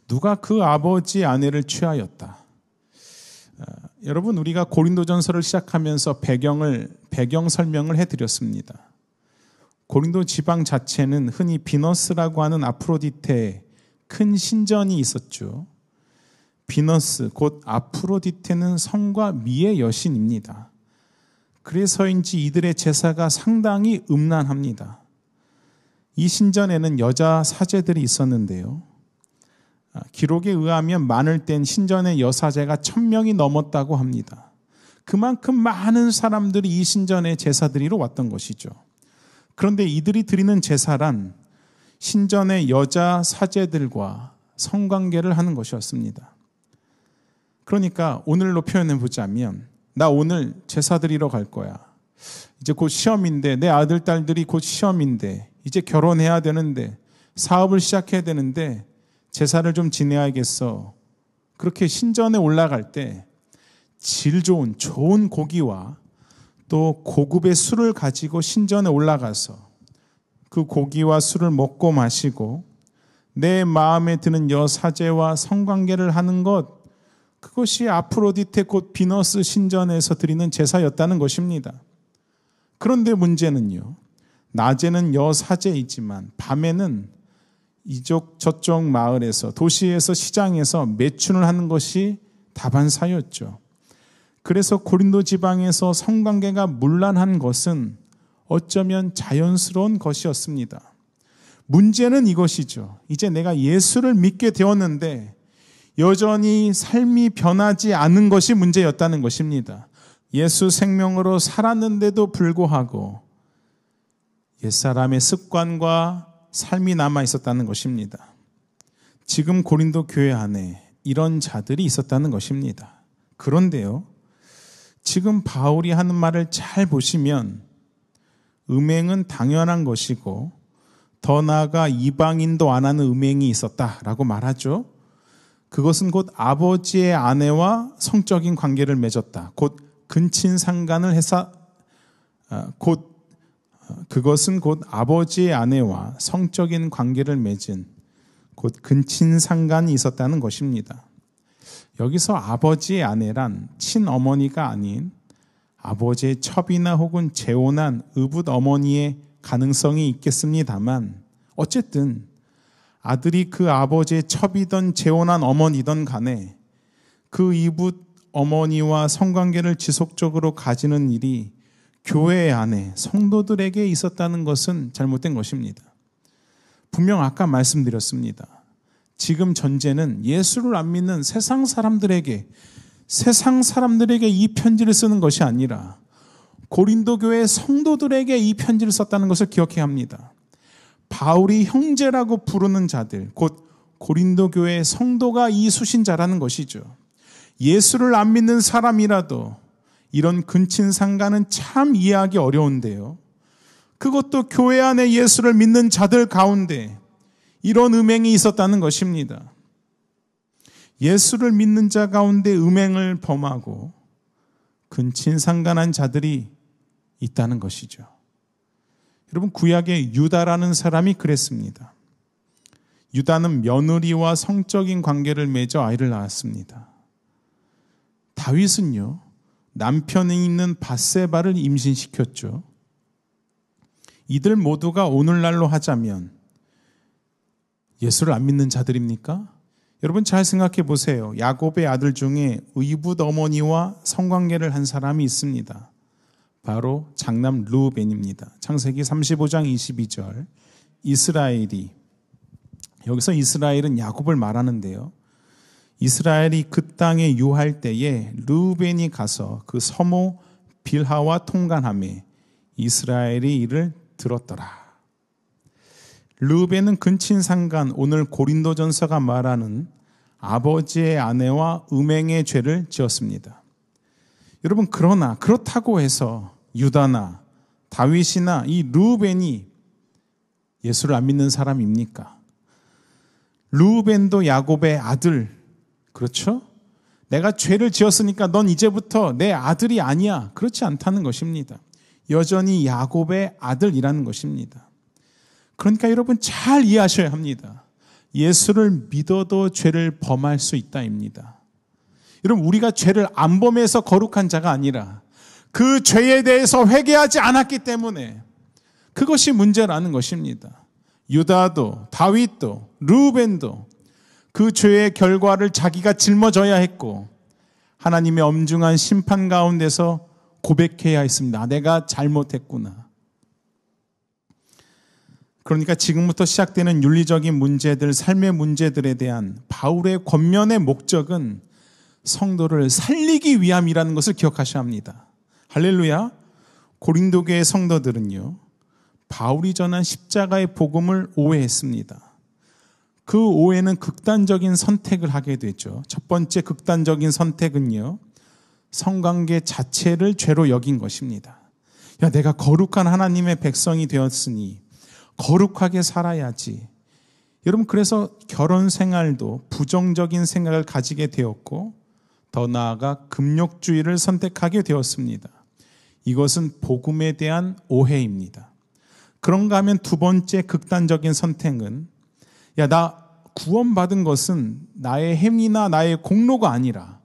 누가 그 아버지의 아내를 취하였다. 여러분, 우리가 고린도전서를 시작하면서 배경 설명을 해드렸습니다. 고린도 지방 자체는 흔히 비너스라고 하는 아프로디테의 큰 신전이 있었죠. 비너스, 곧 아프로디테는 성과 미의 여신입니다. 그래서인지 이들의 제사가 상당히 음란합니다. 이 신전에는 여자 사제들이 있었는데요, 기록에 의하면 많을 땐 신전의 여사제가 1000명이 넘었다고 합니다. 그만큼 많은 사람들이 이 신전에 제사 드리러 왔던 것이죠. 그런데 이들이 드리는 제사란 신전의 여자 사제들과 성관계를 하는 것이었습니다. 그러니까 오늘로 표현해 보자면, 나 오늘 제사 드리러 갈 거야. 이제 곧 시험인데, 내 아들, 딸들이 곧 시험인데, 이제 결혼해야 되는데, 사업을 시작해야 되는데 제사를 좀 지내야겠어. 그렇게 신전에 올라갈 때 질 좋은 고기와 또 고급의 술을 가지고 신전에 올라가서 그 고기와 술을 먹고 마시고 내 마음에 드는 여사제와 성관계를 하는 것, 그것이 아프로디테 곧 비너스 신전에서 드리는 제사였다는 것입니다. 그런데 문제는요, 낮에는 여사제이지만 밤에는 이쪽 저쪽 마을에서, 도시에서, 시장에서 매춘을 하는 것이 다반사였죠. 그래서 고린도 지방에서 성관계가 문란한 것은 어쩌면 자연스러운 것이었습니다. 문제는 이것이죠. 이제 내가 예수를 믿게 되었는데 여전히 삶이 변하지 않은 것이 문제였다는 것입니다. 예수 생명으로 살았는데도 불구하고 옛사람의 습관과 삶이 남아 있었다는 것입니다. 지금 고린도 교회 안에 이런 자들이 있었다는 것입니다. 그런데요, 지금 바울이 하는 말을 잘 보시면 음행은 당연한 것이고 더 나아가 이방인도 안 하는 음행이 있었다라고 말하죠. 그것은 곧 아버지의 아내와 성적인 관계를 맺었다. 곧 근친상간을 해서 그것은 곧 아버지의 아내와 성적인 관계를 맺은 곧 근친상간이 있었다는 것입니다. 여기서 아버지의 아내란 친어머니가 아닌 아버지의 첩이나 혹은 재혼한 의붓 어머니의 가능성이 있겠습니다만 어쨌든 아들이 그 아버지의 첩이든 재혼한 어머니든 간에 그 이붓 어머니와 성관계를 지속적으로 가지는 일이 교회 안에 성도들에게 있었다는 것은 잘못된 것입니다. 분명 아까 말씀드렸습니다. 지금 전제는 예수를 안 믿는 세상 사람들에게 이 편지를 쓰는 것이 아니라 고린도 교회 성도들에게 이 편지를 썼다는 것을 기억해야 합니다. 바울이 형제라고 부르는 자들, 곧 고린도 교회 성도가 이 수신자라는 것이죠. 예수를 안 믿는 사람이라도 이런 근친상간은 참 이해하기 어려운데요. 그것도 교회 안에 예수를 믿는 자들 가운데 이런 음행이 있었다는 것입니다. 예수를 믿는 자 가운데 음행을 범하고 근친상간한 자들이 있다는 것이죠. 여러분, 구약의 유다라는 사람이 그랬습니다. 유다는 며느리와 성적인 관계를 맺어 아이를 낳았습니다. 다윗은요, 남편이 있는 밧세바를 임신시켰죠. 이들 모두가 오늘날로 하자면 예수를 안 믿는 자들입니까? 여러분 잘 생각해 보세요. 야곱의 아들 중에 의붓 어머니와 성관계를 한 사람이 있습니다. 바로 장남 르우벤입니다. 창세기 35장 22절. 이스라엘이, 여기서 이스라엘은 야곱을 말하는데요. 이스라엘이 그 땅에 유할 때에 르우벤이 가서 그 서모 빌하와 통간하매 이스라엘이 이를 들었더라. 르우벤은 근친상간, 오늘 고린도전서가 말하는 아버지의 아내와 음행의 죄를 지었습니다. 여러분, 그러나 그렇다고 해서 유다나 다윗이나 이 르우벤이 예수를 안 믿는 사람입니까? 르우벤도 야곱의 아들, 그렇죠? 내가 죄를 지었으니까 넌 이제부터 내 아들이 아니야. 그렇지 않다는 것입니다. 여전히 야곱의 아들이라는 것입니다. 그러니까 여러분 잘 이해하셔야 합니다. 예수를 믿어도 죄를 범할 수 있다입니다. 여러분, 우리가 죄를 안 범해서 거룩한 자가 아니라 그 죄에 대해서 회개하지 않았기 때문에 그것이 문제라는 것입니다. 유다도 다윗도 르우벤도 그 죄의 결과를 자기가 짊어져야 했고 하나님의 엄중한 심판 가운데서 고백해야 했습니다. 내가 잘못했구나. 그러니까 지금부터 시작되는 윤리적인 문제들, 삶의 문제들에 대한 바울의 권면의 목적은 성도를 살리기 위함이라는 것을 기억하셔야 합니다. 할렐루야. 고린도 교회 성도들은요, 바울이 전한 십자가의 복음을 오해했습니다. 그 오해는 극단적인 선택을 하게 되죠. 첫 번째 극단적인 선택은요, 성관계 자체를 죄로 여긴 것입니다. 야, 내가 거룩한 하나님의 백성이 되었으니 거룩하게 살아야지. 여러분, 그래서 결혼 생활도 부정적인 생각을 가지게 되었고 더 나아가 금욕주의를 선택하게 되었습니다. 이것은 복음에 대한 오해입니다. 그런가 하면 두 번째 극단적인 선택은, 야, 나 구원받은 것은 나의 행위나 나의 공로가 아니라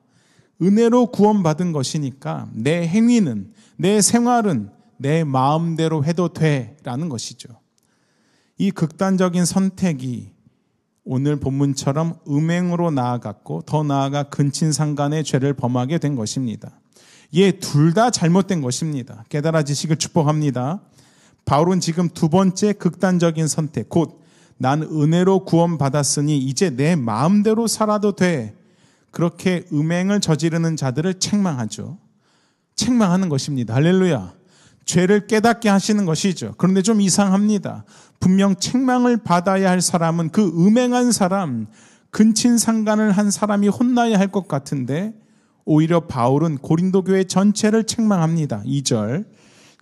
은혜로 구원받은 것이니까 내 행위는, 내 생활은 내 마음대로 해도 돼라는 것이죠. 이 극단적인 선택이 오늘 본문처럼 음행으로 나아갔고 더 나아가 근친상간의 죄를 범하게 된 것입니다. 둘 다 잘못된 것입니다. 깨달아지시길 축복합니다. 바울은 지금 두 번째 극단적인 선택, 곧 난 은혜로 구원받았으니 이제 내 마음대로 살아도 돼, 그렇게 음행을 저지르는 자들을 책망하죠. 책망하는 것입니다. 할렐루야. 죄를 깨닫게 하시는 것이죠. 그런데 좀 이상합니다. 분명 책망을 받아야 할 사람은 그 음행한 사람, 근친상간을 한 사람이 혼나야 할 것 같은데 오히려 바울은 고린도 교회 전체를 책망합니다. 2절,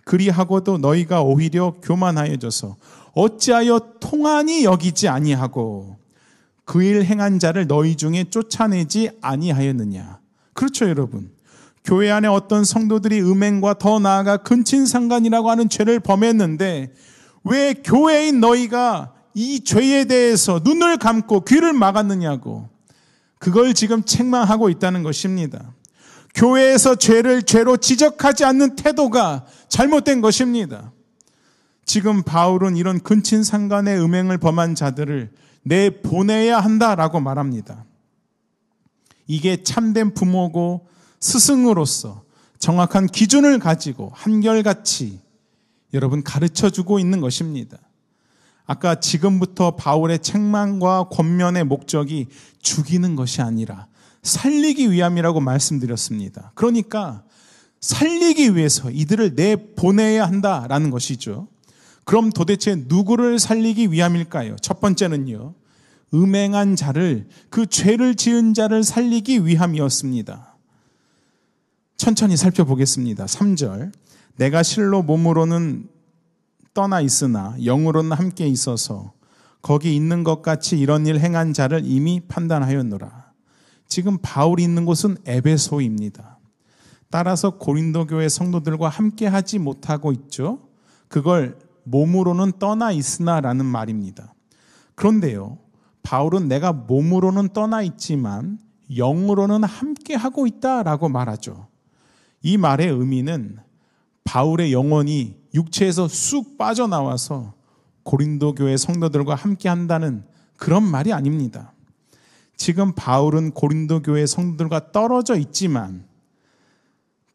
그리하고도 너희가 오히려 교만하여져서 어찌하여 통한이 여기지 아니하고 그 일 행한 자를 너희 중에 쫓아내지 아니하였느냐. 그렇죠, 여러분. 교회 안에 어떤 성도들이 음행과 더 나아가 근친상간이라고 하는 죄를 범했는데 왜 교회인 너희가 이 죄에 대해서 눈을 감고 귀를 막았느냐고, 그걸 지금 책망하고 있다는 것입니다. 교회에서 죄를 죄로 지적하지 않는 태도가 잘못된 것입니다. 지금 바울은 이런 근친상간의 음행을 범한 자들을 내보내야 한다라고 말합니다. 이게 참된 부모고 스승으로서 정확한 기준을 가지고 한결같이 여러분 가르쳐주고 있는 것입니다. 아까 지금부터 바울의 책망과 권면의 목적이 죽이는 것이 아니라 살리기 위함이라고 말씀드렸습니다. 그러니까 살리기 위해서 이들을 내보내야 한다라는 것이죠. 그럼 도대체 누구를 살리기 위함일까요? 첫 번째는요, 음행한 자를, 그 죄를 지은 자를 살리기 위함이었습니다. 천천히 살펴보겠습니다. 3절, 내가 실로 몸으로는 떠나 있으나 영으로는 함께 있어서 거기 있는 것 같이 이런 일 행한 자를 이미 판단하였노라. 지금 바울이 있는 곳은 에베소입니다. 따라서 고린도 교회 성도들과 함께 하지 못하고 있죠. 그걸 몸으로는 떠나 있으나라는 말입니다. 그런데요, 바울은 내가 몸으로는 떠나 있지만 영으로는 함께 하고 있다라고 말하죠. 이 말의 의미는 바울의 영혼이 육체에서 쑥 빠져나와서 고린도 교회 성도들과 함께 한다는 그런 말이 아닙니다. 지금 바울은 고린도 교회 성도들과 떨어져 있지만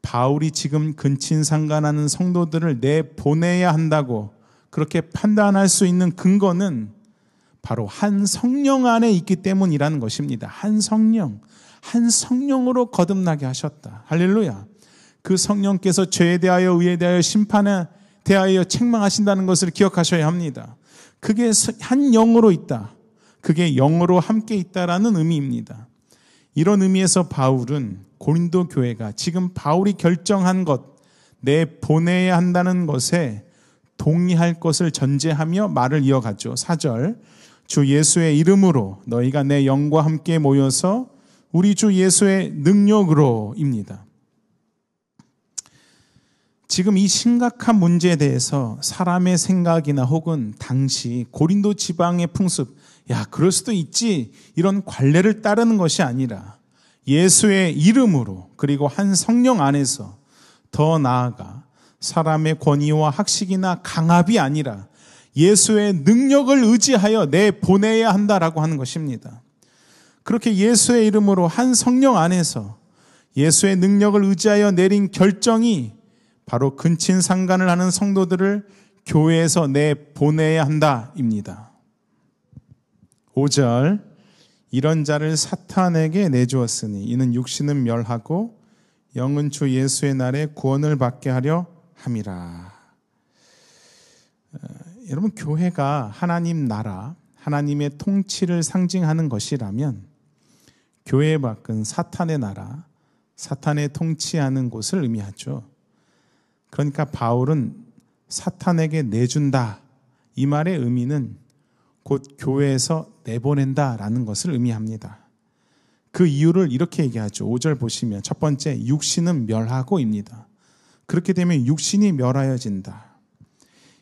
바울이 지금 근친상간하는 성도들을 내보내야 한다고 그렇게 판단할 수 있는 근거는 바로 한 성령 안에 있기 때문이라는 것입니다. 한 성령으로 거듭나게 하셨다. 할렐루야. 그 성령께서 죄에 대하여 의에 대하여 심판에 대하여 책망하신다는 것을 기억하셔야 합니다. 그게 한 영으로 있다. 그게 영으로 함께 있다라는 의미입니다. 이런 의미에서 바울은 고린도 교회가 지금 바울이 결정한 것, 내보내야 한다는 것에 동의할 것을 전제하며 말을 이어가죠. 4절, 주 예수의 이름으로 너희가 내 영과 함께 모여서 우리 주 예수의 능력으로입니다. 지금 이 심각한 문제에 대해서 사람의 생각이나 혹은 당시 고린도 지방의 풍습, 야, 그럴 수도 있지, 이런 관례를 따르는 것이 아니라 예수의 이름으로, 그리고 한 성령 안에서, 더 나아가 사람의 권위와 학식이나 강압이 아니라 예수의 능력을 의지하여 내보내야 한다라고 하는 것입니다. 그렇게 예수의 이름으로 한 성령 안에서 예수의 능력을 의지하여 내린 결정이 바로 근친상간을 하는 성도들을 교회에서 내보내야 한다입니다. 5절, 이런 자를 사탄에게 내주었으니 이는 육신은 멸하고 영은 주 예수의 날에 구원을 받게 하려 함이라. 여러분, 교회가 하나님 나라, 하나님의 통치를 상징하는 것이라면 교회 밖은 사탄의 나라, 사탄의 통치하는 곳을 의미하죠. 그러니까 바울은 사탄에게 내준다, 이 말의 의미는 곧 교회에서 내보낸다라는 것을 의미합니다. 그 이유를 이렇게 얘기하죠. 5절 보시면 첫 번째, 육신은 멸하고입니다. 그렇게 되면 육신이 멸하여진다.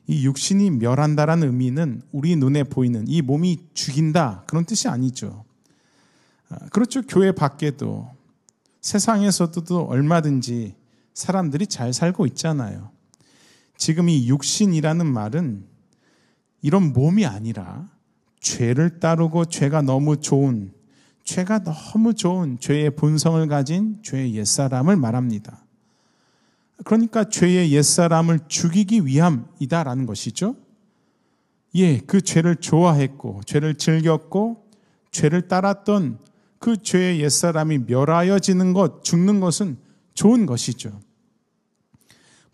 이 육신이 멸한다라는 의미는 우리 눈에 보이는 이 몸이 죽인다, 그런 뜻이 아니죠. 그렇죠. 교회 밖에도 세상에서도 얼마든지 사람들이 잘 살고 있잖아요. 지금 이 육신이라는 말은 이런 몸이 아니라 죄를 따르고 죄가 너무 좋은 죄의 본성을 가진 죄의 옛사람을 말합니다. 그러니까 죄의 옛사람을 죽이기 위함이다라는 것이죠. 예, 그 죄를 좋아했고 죄를 즐겼고 죄를 따랐던 그 죄의 옛사람이 멸하여지는 것, 죽는 것은 좋은 것이죠.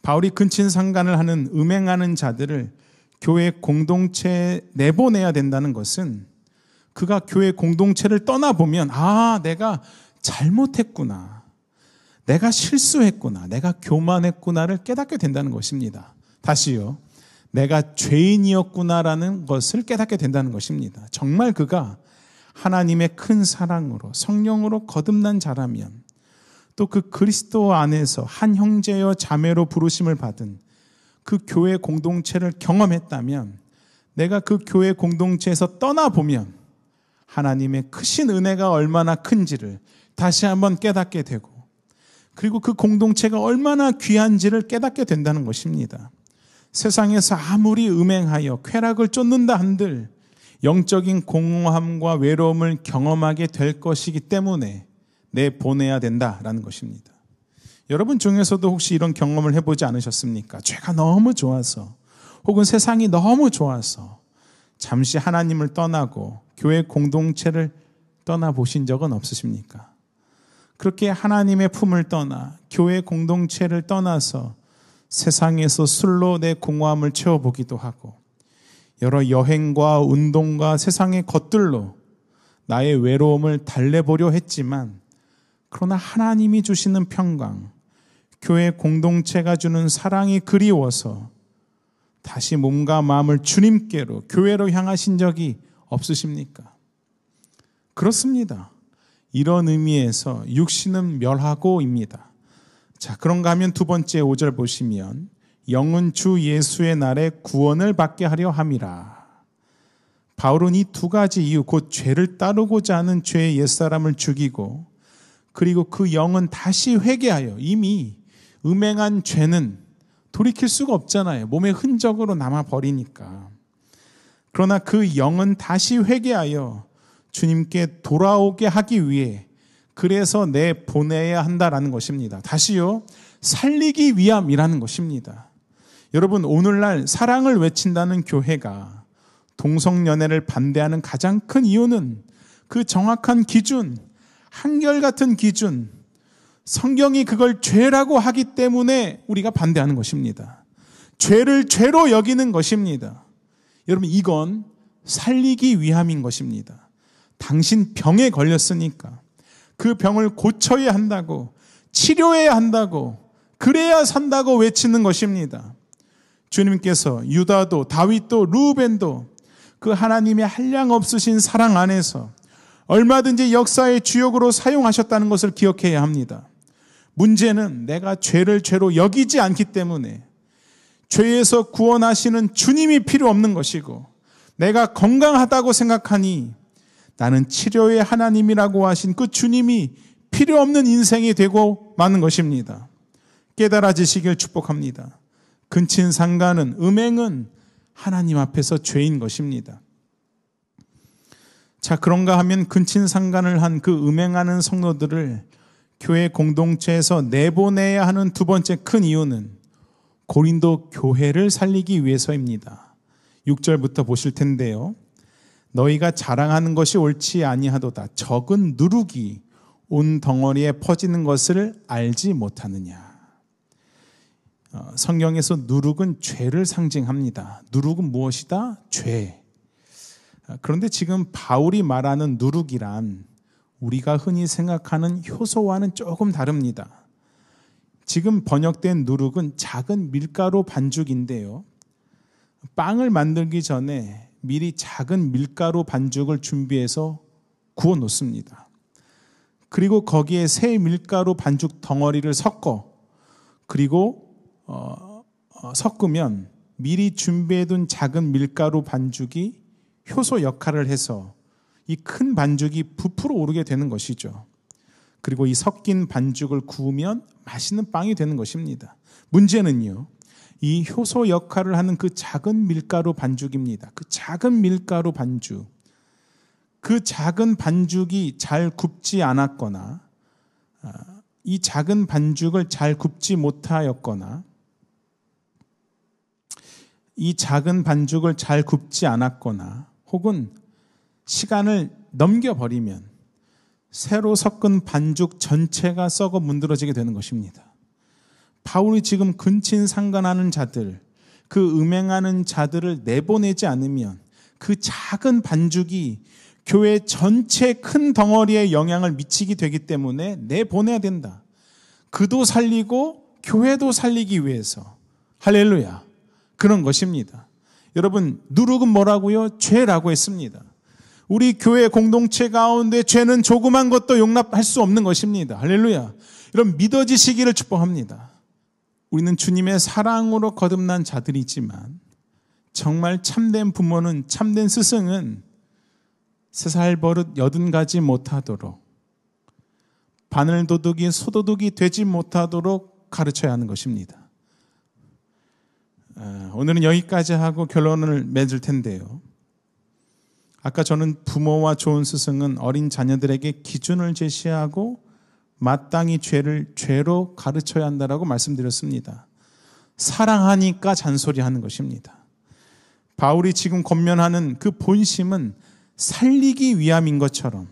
바울이 근친상간을 하는 음행하는 자들을 교회 공동체에 내보내야 된다는 것은 그가 교회 공동체를 떠나보면, 아, 내가 잘못했구나, 내가 실수했구나, 내가 교만했구나를 깨닫게 된다는 것입니다. 다시요, 내가 죄인이었구나라는 것을 깨닫게 된다는 것입니다. 정말 그가 하나님의 큰 사랑으로 성령으로 거듭난 자라면, 또 그 그리스도 안에서 한 형제여 자매로 부르심을 받은 그 교회 공동체를 경험했다면, 내가 그 교회 공동체에서 떠나보면 하나님의 크신 은혜가 얼마나 큰지를 다시 한번 깨닫게 되고, 그리고 그 공동체가 얼마나 귀한지를 깨닫게 된다는 것입니다. 세상에서 아무리 음행하여 쾌락을 쫓는다 한들 영적인 공허함과 외로움을 경험하게 될 것이기 때문에 내보내야 된다라는 것입니다. 여러분 중에서도 혹시 이런 경험을 해보지 않으셨습니까? 죄가 너무 좋아서, 혹은 세상이 너무 좋아서 잠시 하나님을 떠나고 교회 공동체를 떠나보신 적은 없으십니까? 그렇게 하나님의 품을 떠나 교회 공동체를 떠나서 세상에서 술로 내 공허함을 채워보기도 하고, 여러 여행과 운동과 세상의 것들로 나의 외로움을 달래보려 했지만, 그러나 하나님이 주시는 평강, 교회 공동체가 주는 사랑이 그리워서 다시 몸과 마음을 주님께로, 교회로 향하신 적이 없으십니까? 그렇습니다. 이런 의미에서 육신은 멸하고입니다. 자, 그런가 하면 두 번째 5절 보시면, 영은 주 예수의 날에 구원을 받게 하려 함이라. 바울은 이 두 가지 이유, 곧 죄를 따르고자 하는 죄의 옛사람을 죽이고, 그리고 그 영은 다시 회개하여, 이미 음행한 죄는 돌이킬 수가 없잖아요. 몸의 흔적으로 남아버리니까. 그러나 그 영은 다시 회개하여 주님께 돌아오게 하기 위해, 그래서 내보내야 한다라는 것입니다. 다시요, 살리기 위함이라는 것입니다. 여러분, 오늘날 사랑을 외친다는 교회가 동성연애를 반대하는 가장 큰 이유는 그 정확한 기준, 한결같은 기준, 성경이 그걸 죄라고 하기 때문에 우리가 반대하는 것입니다. 죄를 죄로 여기는 것입니다. 여러분, 이건 살리기 위함인 것입니다. 당신 병에 걸렸으니까 그 병을 고쳐야 한다고, 치료해야 한다고, 그래야 산다고 외치는 것입니다. 주님께서 유다도, 다윗도, 루벤도 그 하나님의 한량 없으신 사랑 안에서 얼마든지 역사의 주역으로 사용하셨다는 것을 기억해야 합니다. 문제는 내가 죄를 죄로 여기지 않기 때문에, 죄에서 구원하시는 주님이 필요 없는 것이고, 내가 건강하다고 생각하니 나는 치료의 하나님이라고 하신 그 주님이 필요 없는 인생이 되고 마는 것입니다. 깨달아지시길 축복합니다. 근친상간은, 음행은 하나님 앞에서 죄인 것입니다. 자, 그런가 하면 근친상간을 한 그 음행하는 성도들을 교회 공동체에서 내보내야 하는 두 번째 큰 이유는 고린도 교회를 살리기 위해서입니다. 6절부터 보실 텐데요. 너희가 자랑하는 것이 옳지 아니하도다. 적은 누룩이 온 덩어리에 퍼지는 것을 알지 못하느냐. 성경에서 누룩은 죄를 상징합니다. 누룩은 무엇이다? 죄. 그런데 지금 바울이 말하는 누룩이란 우리가 흔히 생각하는 효소와는 조금 다릅니다. 지금 번역된 누룩은 작은 밀가루 반죽인데요. 빵을 만들기 전에 미리 작은 밀가루 반죽을 준비해서 구워 놓습니다. 그리고 거기에 새 밀가루 반죽 덩어리를 섞어, 그리고 섞으면 미리 준비해둔 작은 밀가루 반죽이 효소 역할을 해서 이 큰 반죽이 부풀어 오르게 되는 것이죠. 그리고 이 섞인 반죽을 구우면 맛있는 빵이 되는 것입니다. 문제는요, 이 효소 역할을 하는 그 작은 밀가루 반죽입니다. 그 작은 밀가루 반죽, 그 작은 반죽이 잘 굽지 않았거나, 이 작은 반죽을 잘 굽지 못하였거나, 이 작은 반죽을 잘 굽지 않았거나, 혹은 시간을 넘겨버리면 새로 섞은 반죽 전체가 썩어 문드러지게 되는 것입니다. 바울이 지금 근친상간하는 자들, 그 음행하는 자들을 내보내지 않으면 그 작은 반죽이 교회 전체 큰 덩어리에 영향을 미치게 되기 때문에 내보내야 된다. 그도 살리고 교회도 살리기 위해서. 할렐루야. 그런 것입니다. 여러분, 누룩은 뭐라고요? 죄라고 했습니다. 우리 교회 공동체 가운데 죄는 조그만 것도 용납할 수 없는 것입니다. 할렐루야. 여러분, 믿어지시기를 축복합니다. 우리는 주님의 사랑으로 거듭난 자들이지만 정말 참된 부모는, 참된 스승은 3살 버릇 80가지 못하도록, 바늘도둑이 소도둑이 되지 못하도록 가르쳐야 하는 것입니다. 오늘은 여기까지 하고 결론을 맺을 텐데요. 아까 저는 부모와 좋은 스승은 어린 자녀들에게 기준을 제시하고 마땅히 죄를 죄로 가르쳐야 한다라고 말씀드렸습니다. 사랑하니까 잔소리하는 것입니다. 바울이 지금 권면하는 그 본심은 살리기 위함인 것처럼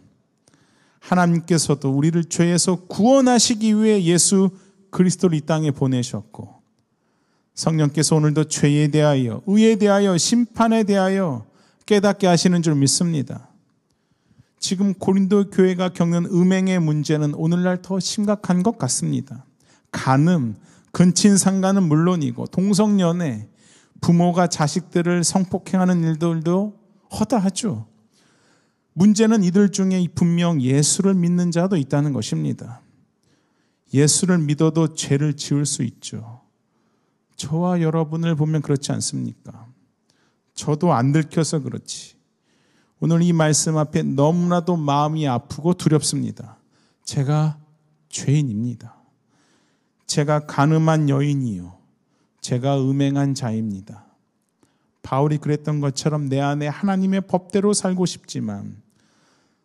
하나님께서도 우리를 죄에서 구원하시기 위해 예수 그리스도를 이 땅에 보내셨고, 성령께서 오늘도 죄에 대하여, 의에 대하여, 심판에 대하여 깨닫게 하시는 줄 믿습니다. 지금 고린도 교회가 겪는 음행의 문제는 오늘날 더 심각한 것 같습니다. 간음, 근친상간은 물론이고 동성연애, 부모가 자식들을 성폭행하는 일들도 허다하죠. 문제는 이들 중에 분명 예수를 믿는 자도 있다는 것입니다. 예수를 믿어도 죄를 지을 수 있죠. 저와 여러분을 보면 그렇지 않습니까? 저도 안 들켜서 그렇지. 오늘 이 말씀 앞에 너무나도 마음이 아프고 두렵습니다. 제가 죄인입니다. 제가 간음한 여인이요, 제가 음행한 자입니다. 바울이 그랬던 것처럼 내 안에 하나님의 법대로 살고 싶지만,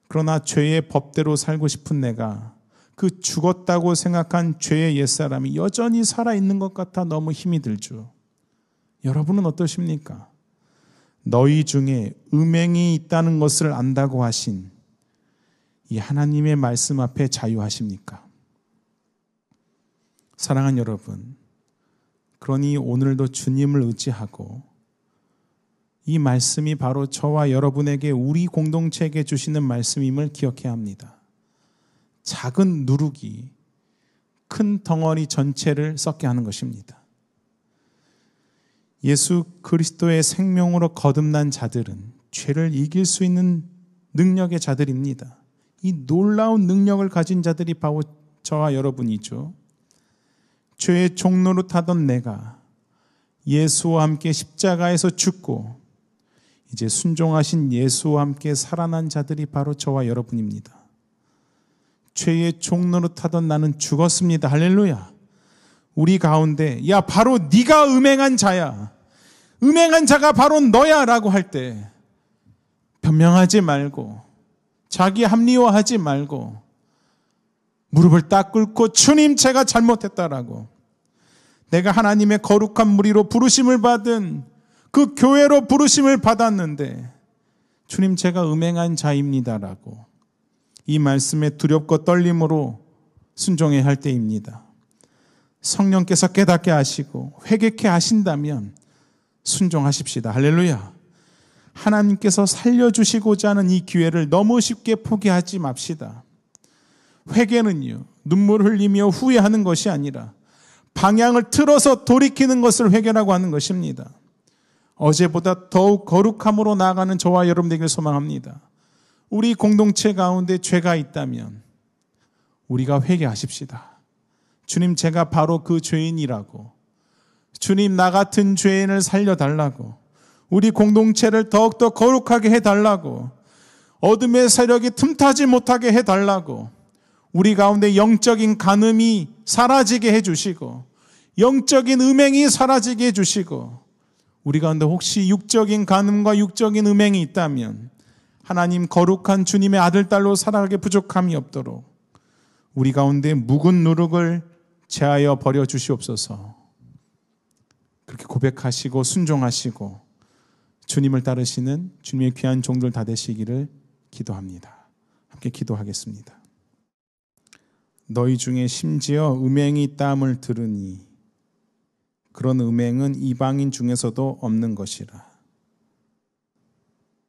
그러나 죄의 법대로 살고 싶은 내가 그 죽었다고 생각한 죄의 옛사람이 여전히 살아있는 것 같아 너무 힘이 들죠. 여러분은 어떠십니까? 너희 중에 음행이 있다는 것을 안다고 하신 이 하나님의 말씀 앞에 자유하십니까? 사랑하는 여러분, 그러니 오늘도 주님을 의지하고 이 말씀이 바로 저와 여러분에게, 우리 공동체에게 주시는 말씀임을 기억해야 합니다. 작은 누룩이 큰 덩어리 전체를 썩게 하는 것입니다. 예수 그리스도의 생명으로 거듭난 자들은 죄를 이길 수 있는 능력의 자들입니다. 이 놀라운 능력을 가진 자들이 바로 저와 여러분이죠. 죄의 종로로 타던 내가 예수와 함께 십자가에서 죽고 이제 순종하신 예수와 함께 살아난 자들이 바로 저와 여러분입니다. 죄의 종로로 타던 나는 죽었습니다. 할렐루야. 우리 가운데 야 바로 네가 음행한 자야, 음행한 자가 바로 너야 라고 할 때 변명하지 말고, 자기 합리화하지 말고 무릎을 딱 꿇고 주님 제가 잘못했다라고, 내가 하나님의 거룩한 무리로 부르심을 받은 그 교회로 부르심을 받았는데 주님 제가 음행한 자입니다라고 이 말씀에 두렵고 떨림으로 순종해야 할 때입니다. 성령께서 깨닫게 하시고 회개케 하신다면 순종하십시다. 할렐루야. 하나님께서 살려주시고자 하는 이 기회를 너무 쉽게 포기하지 맙시다. 회개는요, 눈물 흘리며 후회하는 것이 아니라 방향을 틀어서 돌이키는 것을 회개라고 하는 것입니다. 어제보다 더욱 거룩함으로 나아가는 저와 여러분 되기를 소망합니다. 우리 공동체 가운데 죄가 있다면 우리가 회개하십시다. 주님 제가 바로 그 죄인이라고, 주님 나 같은 죄인을 살려달라고, 우리 공동체를 더욱더 거룩하게 해달라고, 어둠의 세력이 틈타지 못하게 해달라고, 우리 가운데 영적인 간음이 사라지게 해주시고 영적인 음행이 사라지게 해주시고, 우리 가운데 혹시 육적인 간음과 육적인 음행이 있다면 하나님 거룩한 주님의 아들 딸로 살아가게 부족함이 없도록 우리 가운데 묵은 누룩을 제하여 버려 주시옵소서. 그렇게 고백하시고 순종하시고 주님을 따르시는 주님의 귀한 종들 다 되시기를 기도합니다. 함께 기도하겠습니다. 너희 중에 심지어 음행이 있다함을 들으니 그런 음행은 이방인 중에서도 없는 것이라.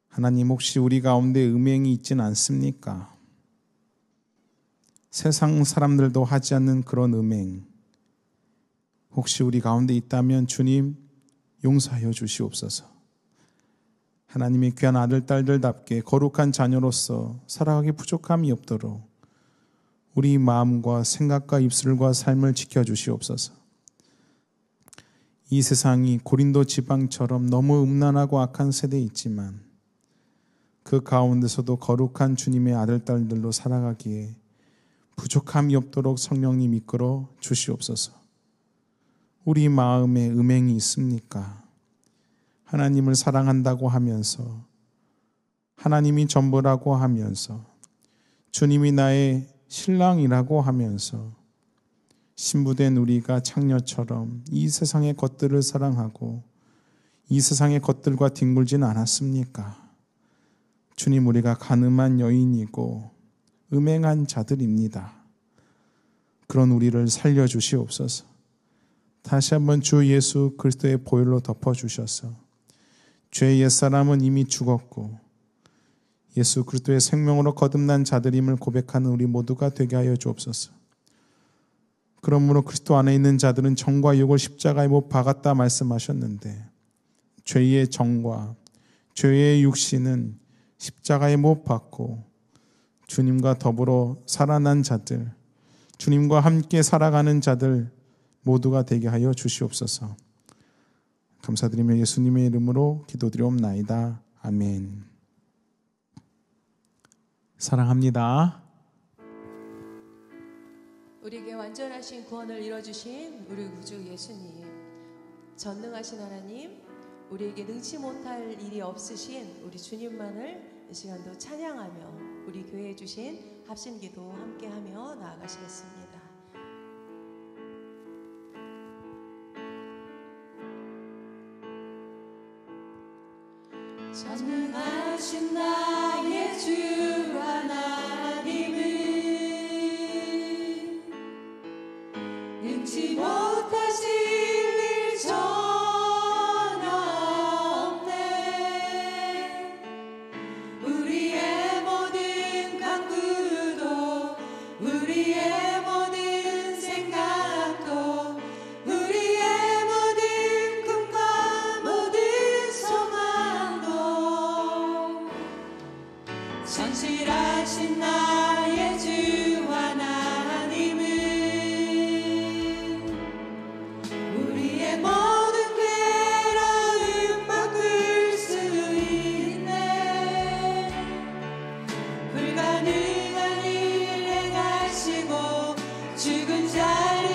하나님 혹시 우리 가운데 음행이 있진 않습니까? 세상 사람들도 하지 않는 그런 음행, 혹시 우리 가운데 있다면 주님 용서하여 주시옵소서. 하나님의 귀한 아들, 딸들답게 거룩한 자녀로서 살아가기 부족함이 없도록 우리 마음과 생각과 입술과 삶을 지켜주시옵소서. 이 세상이 고린도 지방처럼 너무 음란하고 악한 세대에 있지만 그 가운데서도 거룩한 주님의 아들, 딸들로 살아가기에 부족함이 없도록 성령님 이끌어 주시옵소서. 우리 마음에 음행이 있습니까? 하나님을 사랑한다고 하면서, 하나님이 전부라고 하면서, 주님이 나의 신랑이라고 하면서 신부된 우리가 창녀처럼 이 세상의 것들을 사랑하고 이 세상의 것들과 뒹굴진 않았습니까? 주님, 우리가 간음한 여인이고 음행한 자들입니다. 그런 우리를 살려주시옵소서. 다시 한번 주 예수 그리스도의 보혈로 덮어주셔서 죄의 옛사람은 이미 죽었고 예수 그리스도의 생명으로 거듭난 자들임을 고백하는 우리 모두가 되게 하여 주옵소서. 그러므로 그리스도 안에 있는 자들은 정과 육을 십자가에 못 박았다 말씀하셨는데 죄의 정과 죄의 육신은 십자가에 못 박고 주님과 더불어 살아난 자들, 주님과 함께 살아가는 자들 모두가 되게 하여 주시옵소서. 감사드리며 예수님의 이름으로 기도드리옵나이다. 아멘. 사랑합니다. 우리에게 완전하신 구원을 이뤄주신 우리 구주 예수님, 전능하신 하나님, 우리에게 능치 못할 일이 없으신 우리 주님만을 이 시간도 찬양하며 우리 교회에 주신 합심기도 함께하며 나아가시겠습니다. 전능하신 나의 주 하나님은 능치 못하실 일 전혀 없네. 우리의 모든 간구도 우리의 모든 생각도 우리의 모든 꿈과 모든 소망도 전실하신 나의 주 하나님은 우리의 모든 괴로움 바꿀 수 있네. 불가능한 일 행하시고 죽은 자를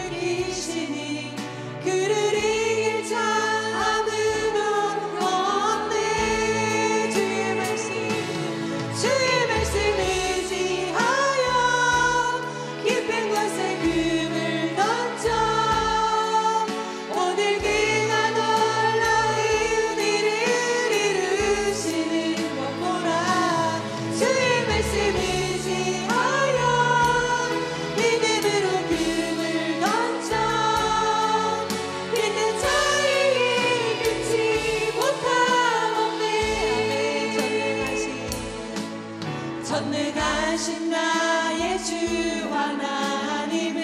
일으키시니 그를 이길 자 아무도 없네. 주의 말씀 의지하여 깊은 곳에 금을 던져 오늘 그가 놀라운 일을 이루시는 것 보라. 주의 말씀 의지하여 믿음으로 금을 던져 믿는 자의 끝이 못함 없네. 전능하신 나의 주 하나님은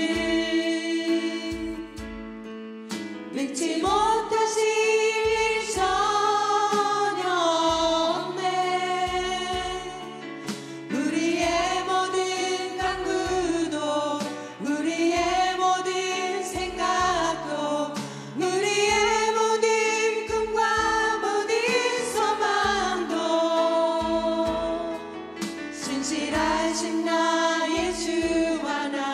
능치 못하실 일 전혀 없네. 우리의 모든 간구도 우리의 모든 생각도 우리의 모든 꿈과 모든 소망도 신실하신 나의 주 하나님은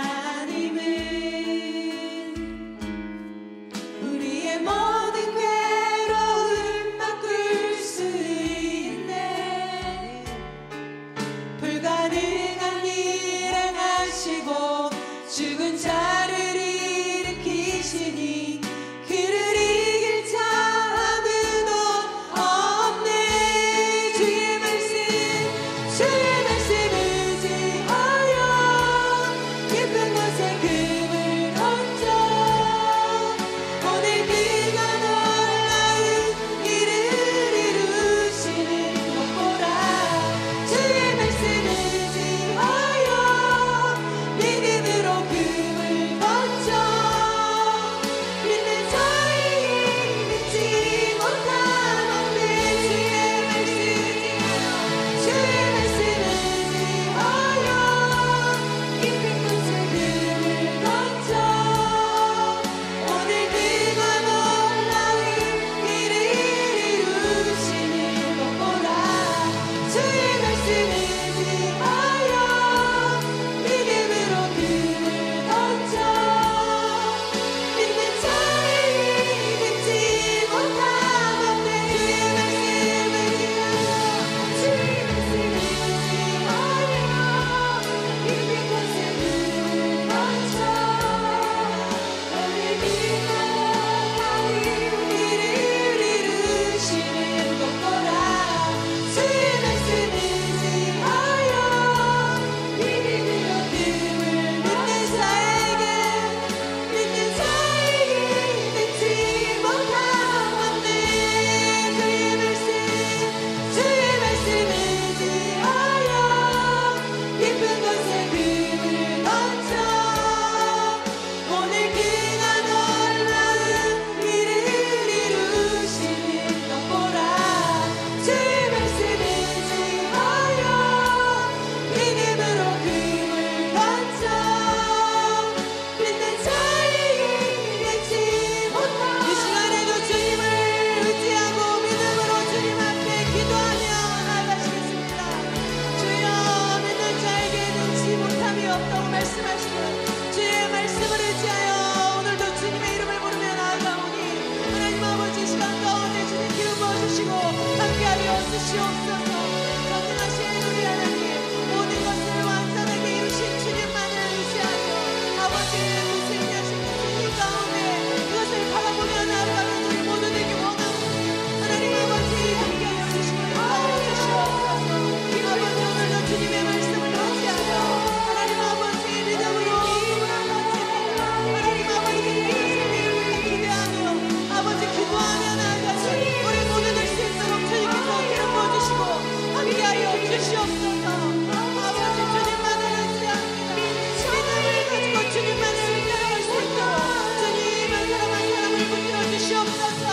함께하여 주시옵소서. 전능하신 우리 하나님, 모든 것을 완전하게 이루신 주님만을 의지하며 아버지 그 승리하신 주님 가운데 그것을 바라보며 나아가는 우리 모두 되기 원합니다. 하나님 아버지 함께하여 주시고 인도하여 주시옵소서. 아버지 오늘도 주님의 말씀을 의지하며 하나님 아버지 믿음으로 나아갑니다. 하나님 아버지 그것을 기대하며 아버지 기도하며 나아가는 우리 모두 될 수 있도록 주님께서 기름 부어주시고 함께하여 주시옵소서. 아버지 주님만을 의지합니다. 믿음을 가지고 주님만을 의지할 수 있도록 주님 한 사람 한 사람을 붙들어 주시옵소서.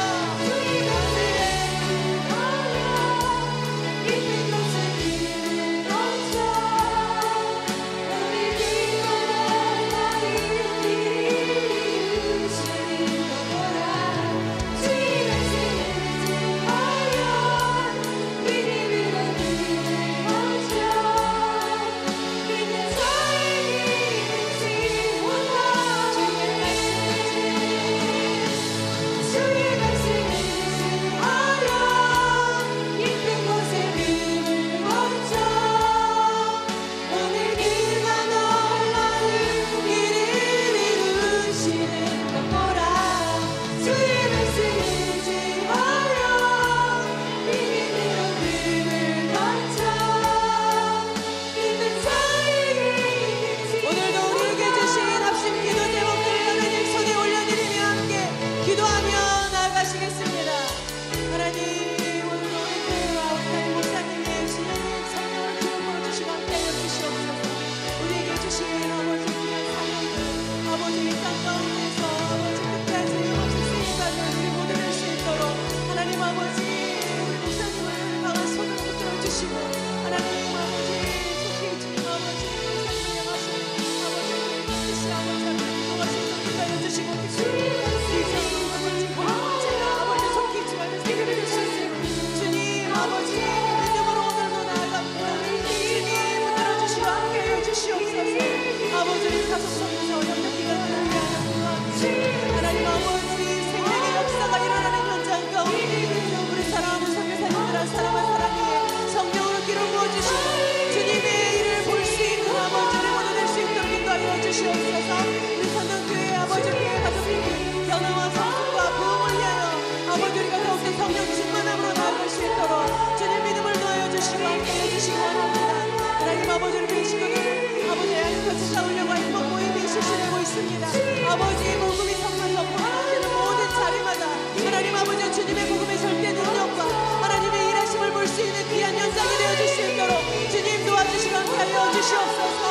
아버지 복음이 성만서 포함하시는 모든 자리마다 하나님 아버지 주님의 복음의 절대 능력과 하나님의 일하심을 볼 수 있는 귀한 현장이 되어줄 수 있도록 주님 도와주시고 함께하여 주시옵소서.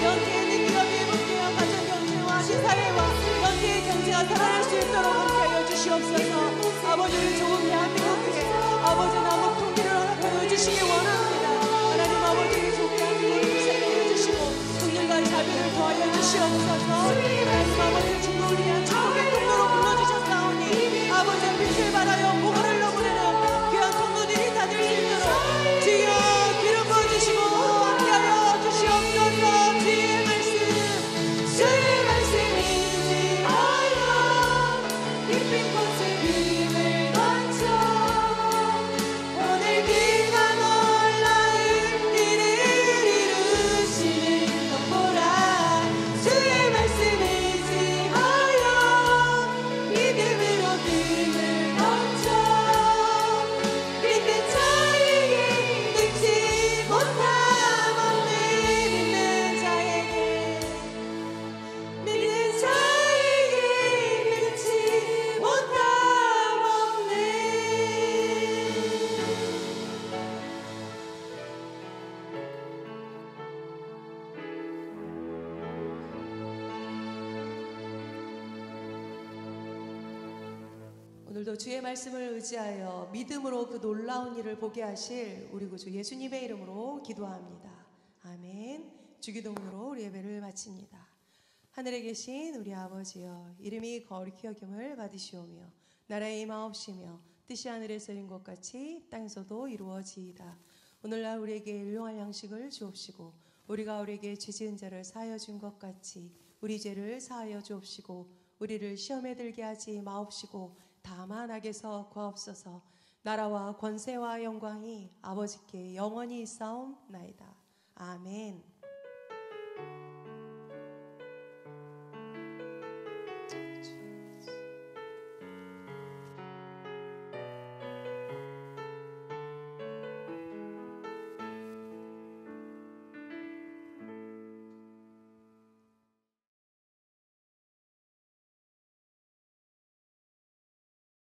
연계의 있는 기업의 문제와 가정경제와 시사회와 연계의 경제가 살아날 수 있도록 함께하여 주시옵소서. 아버지를 좋은 대한민국에 아버지 남은 풍기를 허락하여 주시기 원합니다. 하나님 아버지를 좋게 하시고 사랑해 주시고 긍휼과 자비를 더하여 주시옵소서. 하나님 아버지 중국을 위한 축복의 통로로 불러주셨사오니 아버지 빛을 발하여 복을 넘으려는 귀한 통로들이 다 될 수 있도록 주여 기름 부어주시고 함께하여 주시옵소서. 주의 말씀이지 하여 깊은 곳에 빛을 던져 오늘 그가 놀라운 일을 이루시는 것 보라. 주의 말씀이지 하여 믿음으로 빛을 던져 믿는 자에게 능치 못함 없네. 믿는 자에게 능치 못함 없네. 오늘도 주의 말씀을 의지하여 믿음으로 그 놀라운 일을 보게 하실 우리 구주 예수님의 이름으로 기도합니다. 아멘. 주기도문으로 우리 예배를 마칩니다. 하늘에 계신 우리 아버지여, 이름이 거룩히 여김을 받으시오며 나라의 임하옵시며 뜻이 하늘에서 이룬 것 같이 땅에서도 이루어지이다. 오늘날 우리에게 일용할 양식을 주옵시고 우리가 우리에게 죄 지은 자를 사하여 준 것 같이 우리 죄를 사하여 주옵시고 우리를 시험에 들게 하지 마옵시고 다만 악에서 구하옵소서. 나라와 권세와 영광이 아버지께 영원히 있사옵나이다. 아멘.